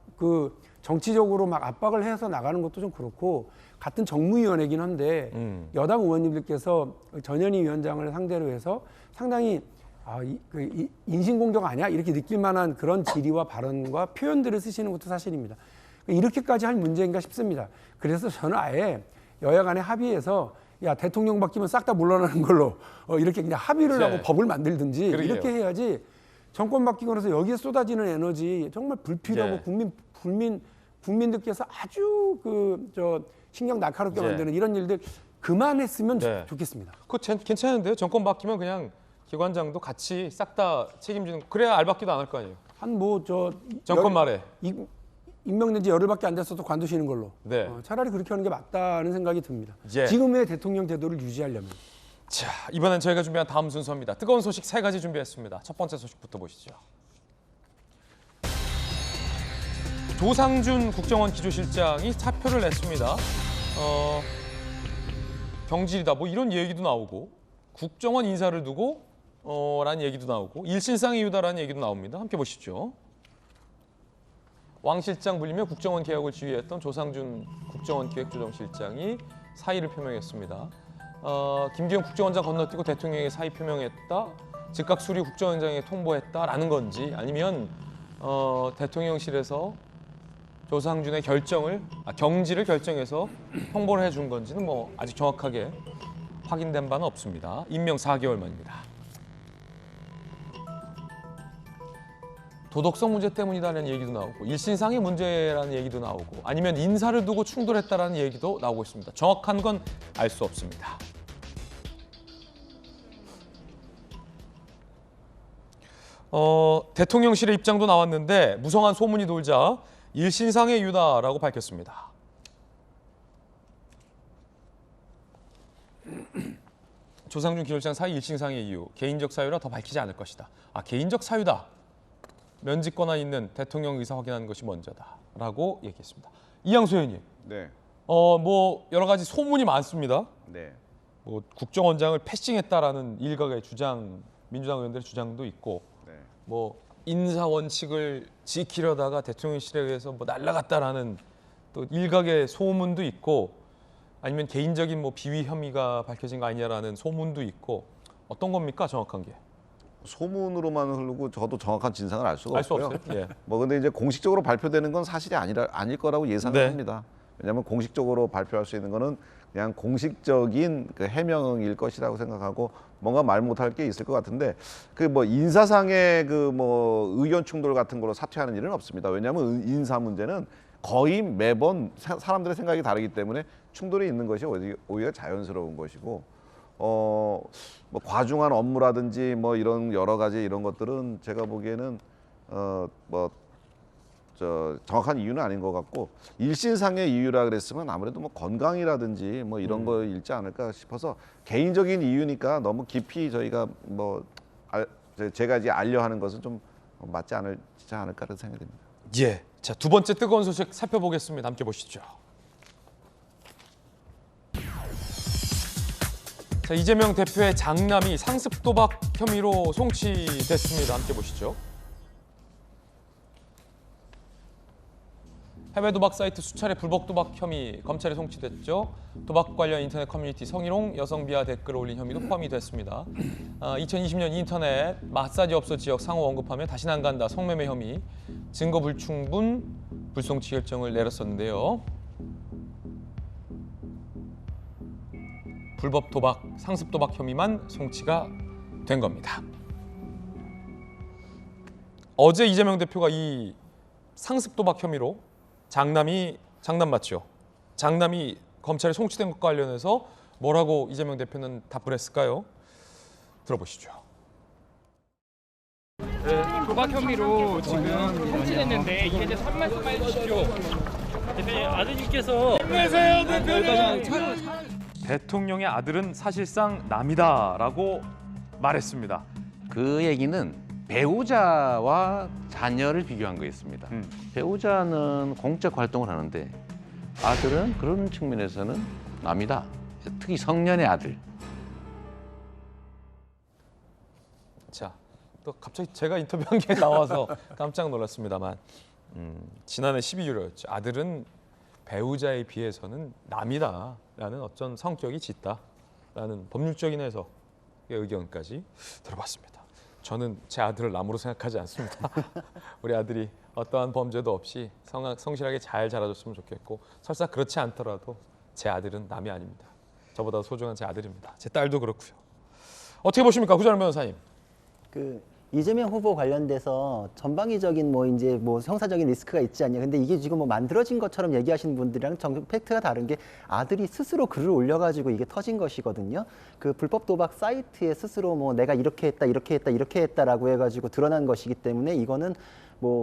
정치적으로 막 압박을 해서 나가는 것도 좀 그렇고 같은 정무위원회긴 한데 여당 의원님들께서 전현희 위원장을 상대로 해서 상당히 인신공격 아니야? 이렇게 느낄 만한 그런 질의와 발언과 표현들을 쓰시는 것도 사실입니다. 이렇게까지 할 문제인가 싶습니다. 그래서 저는 아예 여야 간에 합의해서 대통령 바뀌면 싹 다 물러나는 걸로 이렇게 그냥 합의를 하고 법을 만들든지 그러게요. 이렇게 해야지 정권 바뀌고 나서 여기에 쏟아지는 에너지 정말 불필요하고 국민들께서 아주 신경 날카롭게 만드는 이런 일들 그만했으면 좋겠습니다. 그거 괜찮은데요? 정권 바뀌면 그냥 기관장도 같이 싹 다 책임지는 그래야 알박기도 안 할 거 아니에요. 정권 말에 임명된 지 열흘밖에 안 됐어도 관두시는 걸로. 차라리 그렇게 하는 게 맞다는 생각이 듭니다. 지금의 대통령 제도를 유지하려면. 자, 이번엔 저희가 준비한 다음 순서입니다. 뜨거운 소식 3가지 준비했습니다. 첫 번째 소식부터 보시죠. 조상준 국정원 기조실장이 사표를 냈습니다. 경질이다 뭐 이런 얘기도 나오고 국정원 인사를 두고 라는 얘기도 나오고 일신상의 이유다라는 얘기도 나옵니다. 함께 보시죠. 왕 실장 불리며 국정원 개혁을 지휘했던 조상준 국정원 기획조정실장이 사의를 표명했습니다. 김기현 국정원장 건너뛰고 대통령에게 사의 표명했다. 즉각 수리 국정원장에게 통보했다라는 건지 아니면 대통령실에서 조상준의 경질을 결정해서 통보를 해준 건지는 뭐 아직 정확하게 확인된 바는 없습니다. 임명 4개월 만입니다. 도덕성 문제 때문이라는 얘기도 나오고 일신상의 문제라는 얘기도 나오고 아니면 인사를 두고 충돌했다라는 얘기도 나오고 있습니다. 정확한 건 알 수 없습니다. 대통령실의 입장도 나왔는데 무성한 소문이 돌자 일신상의 이유다라고 밝혔습니다. 조상준 기조실장 사의 일신상의 이유, 개인적 사유라 더 밝히지 않을 것이다. 개인적 사유다. 면직 권한 있는 대통령 의사 확인하는 것이 먼저다라고 얘기했습니다. 이양수 의원님, 네. 뭐 여러 가지 소문이 많습니다. 네. 뭐 국정원장을 패싱했다라는 일각의 주장, 민주당 의원들의 주장도 있고, 네. 뭐 인사 원칙을 지키려다가 대통령실에 의해서 뭐 날아갔다라는 또 일각의 소문도 있고, 아니면 개인적인 뭐 비위 혐의가 밝혀진 거 아니냐라는 소문도 있고, 어떤 겁니까 정확한 게? 소문으로만 흐르고 저도 정확한 진상을 알 수가 알 수 없고요. 없어요. 예. 뭐 근데 이제 공식적으로 발표되는 건 사실이 아닐 거라고 예상을 네. 합니다. 왜냐하면 공식적으로 발표할 수 있는 거는 그냥 공식적인 그 해명일 것이라고 생각하고 뭔가 말 못할 게 있을 것 같은데 그 뭐 인사상의 그 뭐 의견 충돌 같은 걸로 사퇴하는 일은 없습니다. 왜냐하면 인사 문제는 거의 매번 사람들의 생각이 다르기 때문에 충돌이 있는 것이 오히려 자연스러운 것이고 뭐 과중한 업무라든지 뭐 이런 여러 가지 이런 것들은 제가 보기에는 정확한 이유는 아닌 것 같고 일신상의 이유라 그랬으면 아무래도 뭐 건강이라든지 뭐 이런 거일지 않을까 싶어서 개인적인 이유니까 너무 깊이 저희가 제가 이제 알려하는 것은 좀 맞지 않을까라는 생각이 듭니다. 예. 자, 두 번째 뜨거운 소식 살펴보겠습니다. 함께 보시죠. 자, 이재명 대표의 장남이 상습 도박 혐의로 송치됐습니다. 함께 보시죠. 해외 도박 사이트 수차례 불법 도박 혐의 검찰에 송치됐죠. 도박 관련 인터넷 커뮤니티 성희롱, 여성 비하 댓글을 올린 혐의도 포함이 됐습니다. 2020년 인터넷 마사지업소 지역 상호 언급하며 다시는 안 간다 성매매 혐의, 증거 불충분 불송치 결정을 내렸었는데요. 불법 도박, 상습 도박 혐의만 송치가 된 겁니다. 어제 이재명 대표가 이 상습 도박 혐의로 장남 맞죠? 장남이 검찰에 송치된 것과 관련해서 뭐라고 이재명 대표는 답을 했을까요? 들어보시죠. 네, 도박 혐의로 지금 송치됐는데 이게 이제 한 말씀만 해주십시오. 대표님 아드님께서 대통령의 아들은 사실상 남이다라고 말했습니다. 그 얘기는 배우자와 자녀를 비교한 거였습니다. 배우자는 공적 활동을 하는데 아들은 그런 측면에서는 남이다. 특히 성년의 아들. 자, 또 갑자기 제가 인터뷰한 게 나와서 깜짝 놀랐습니다만 지난해 12월이었죠. 아들은 배우자에 비해서는 남이다라는 어떤 성격이 짙다라는 법률적인 해석의 의견까지 들어봤습니다. 저는 제 아들을 남으로 생각하지 않습니다. 우리 아들이 어떠한 범죄도 없이 성실하게 잘 자라줬으면 좋겠고 설사 그렇지 않더라도 제 아들은 남이 아닙니다. 저보다 소중한 제 아들입니다. 제 딸도 그렇고요. 어떻게 보십니까, 구자룡 변호사님? 이재명 후보 관련돼서 전방위적인 형사적인 리스크가 있지 않냐. 근데 이게 지금 만들어진 것처럼 얘기하시는 분들이랑 팩트가 다른 게 아들이 스스로 글을 올려가지고 이게 터진 것이거든요. 그 불법 도박 사이트에 스스로 내가 이렇게 했다라고 해가지고 드러난 것이기 때문에 이거는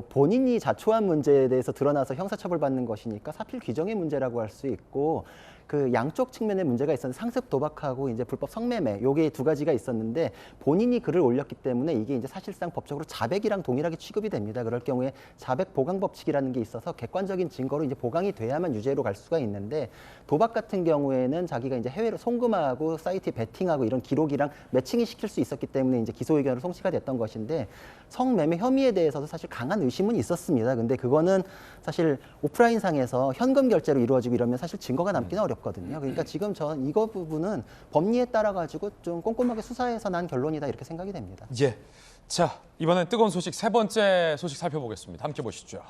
본인이 자초한 문제에 대해서 드러나서 형사처벌받는 것이니까 사필 규정의 문제라고 할 수 있고, 그 양쪽 측면에 문제가 있었는데 상습 도박하고 이제 불법 성매매 요게 두 가지가 있었는데 본인이 글을 올렸기 때문에 이게 이제 사실상 법적으로 자백이랑 동일하게 취급이 됩니다. 그럴 경우에 자백 보강 법칙이라는 게 있어서 객관적인 증거로 이제 보강이 돼야만 유죄로 갈 수가 있는데 도박 같은 경우에는 자기가 이제 해외로 송금하고 사이트에 베팅하고 이런 기록이랑 매칭이 시킬 수 있었기 때문에 이제 기소 의견으로 송치가 됐던 것인데 성매매 혐의에 대해서도 사실 강한 의심은 있었습니다. 근데 그거는 사실 오프라인 상에서 현금 결제로 이루어지고 이러면 사실 증거가 남기는 어렵거든요. 그러니까 지금 전 이거 부분은 법리에 따라 가지고 좀 꼼꼼하게 수사해서 난 결론이다 이렇게 생각이 됩니다. 예. 자, 이번엔 뜨거운 소식 세 번째 소식 살펴보겠습니다. 함께 보시죠.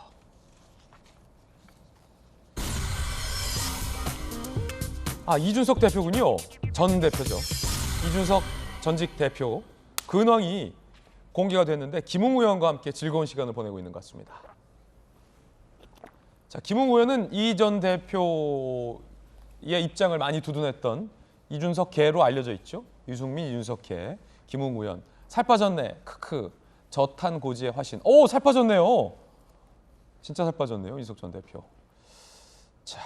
이준석 대표군요. 전 대표죠. 이준석 전직 대표 근황이 공개가 됐는데 김웅 의원과 함께 즐거운 시간을 보내고 있는 것 같습니다. 자, 김웅 의원은 이 전 대표의 입장을 많이 두둔했던 이준석 계로 알려져 있죠. 유승민, 이준석 계, 김웅 의원. 살 빠졌네. 크크. 저탄 고지의 화신. 오, 살 빠졌네요. 진짜 살 빠졌네요. 이준석 전 대표. 자,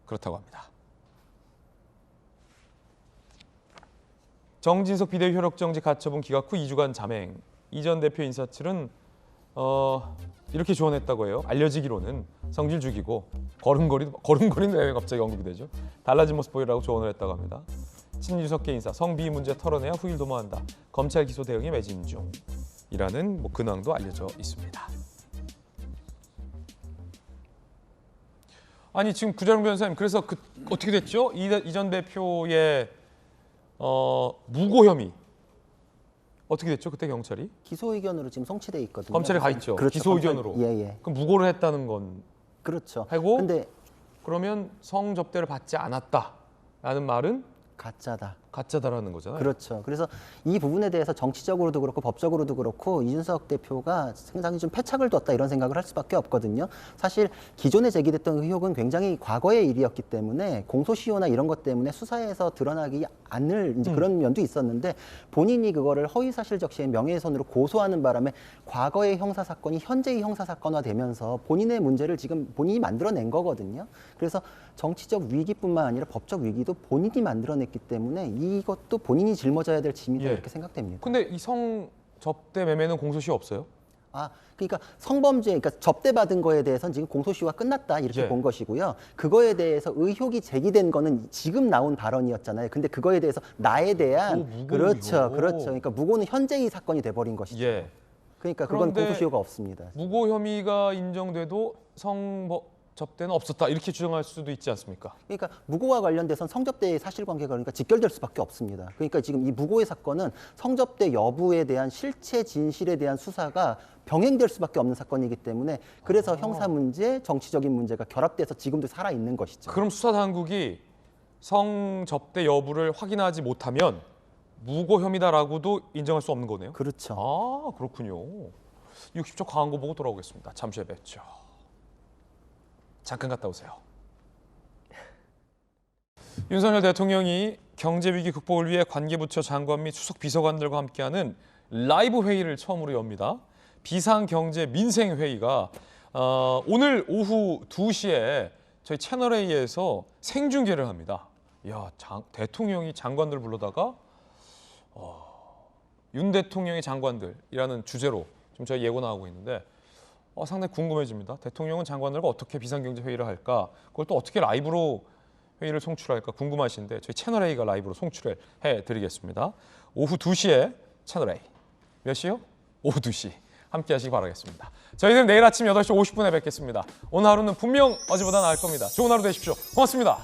그렇다고 합니다. 정진석 비대위 효력정지 가처분 기각 후 2주간 잠행. 이 전 대표 인사 측은 이렇게 조언했다고 해요. 알려지기로는 성질 죽이고 걸음걸이는 왜 갑자기 언급이 되죠? 달라진 모습 보이라고 조언을 했다고 합니다. 친유석계 인사 성비위 문제 털어내야 후일 도모한다. 검찰 기소 대응에 매진 중이라는 근황도 알려져 있습니다. 아니 지금 구자룡 변호사님 그래서 어떻게 됐죠? 이 전 대표의 무고 혐의 어떻게 됐죠? 그때 경찰이? 기소 의견으로 지금 송치돼 있거든요. 검찰에 가 있죠. 그렇죠. 기소 의견으로. 예. 그럼 무고를 했다는 건 그렇죠. 하고 근데 그러면 성접대를 받지 않았다라는 말은 가짜다라는 거잖아요. 그렇죠. 그래서 이 부분에 대해서 정치적으로도 그렇고 법적으로도 그렇고 이준석 대표가 상당히 좀 패착을 뒀다 이런 생각을 할 수밖에 없거든요. 사실 기존에 제기됐던 의혹은 굉장히 과거의 일이었기 때문에 공소시효나 이런 것 때문에 수사에서 드러나기 않을 이제 그런 면도 있었는데 본인이 그거를 허위사실 적시의 명예훼손으로 고소하는 바람에 과거의 형사 사건이 현재의 형사 사건화되면서 본인의 문제를 지금 본인이 만들어낸 거거든요. 그래서 정치적 위기뿐만 아니라 법적 위기도 본인이 만들어냈기 때문에 이것도 본인이 짊어져야 될 짐이다 이렇게 생각됩니다. 근데 이 성접대 매매는 공소시효 없어요? 그러니까 성범죄, 그러니까 접대받은 거에 대해서는 지금 공소시효가 끝났다 이렇게 본 것이고요. 그거에 대해서 의혹이 제기된 거는 지금 나온 발언이었잖아요. 근데 그거에 대해서 나에 대한 그렇죠. 그러니까 무고는 현재의 사건이 돼버린 것이죠. 그러니까 그건 공소시효가 없습니다. 무고 혐의가 인정돼도 접대는 없었다 이렇게 주장할 수도 있지 않습니까? 그러니까 무고와 관련돼서는 성접대의 사실관계가 그러니까 직결될 수밖에 없습니다. 그러니까 지금 이 무고의 사건은 성접대 여부에 대한 실체 진실에 대한 수사가 병행될 수밖에 없는 사건이기 때문에 그래서 형사 문제, 정치적인 문제가 결합돼서 지금도 살아 있는 것이죠. 그럼 수사 당국이 성접대 여부를 확인하지 못하면 무고 혐의다라고도 인정할 수 없는 거네요? 그렇죠. 그렇군요. 60초 광고 보고 돌아오겠습니다. 잠시 후에 뵙죠. 잠깐 갔다 오세요. 윤석열 대통령이 경제위기 극복을 위해 관계부처 장관 및 수석 비서관들과 함께하는 라이브 회의를 처음으로 엽니다. 비상경제민생회의가 오늘 오후 2시에 저희 채널A에서 생중계를 합니다. 대통령이 장관들 불러다가 윤 대통령의 장관들이라는 주제로 지금 저희 예고 나오고 있는데 상당히 궁금해집니다. 대통령은 장관들과 어떻게 비상경제회의를 할까? 그걸 또 어떻게 라이브로 회의를 송출할까 궁금하신데 저희 채널A가 라이브로 송출을 해드리겠습니다. 오후 2시에 채널A. 몇 시요? 오후 2시. 함께 하시기 바라겠습니다. 저희는 내일 아침 8시 50분에 뵙겠습니다. 오늘 하루는 분명 어제보다 나을 겁니다. 좋은 하루 되십시오. 고맙습니다.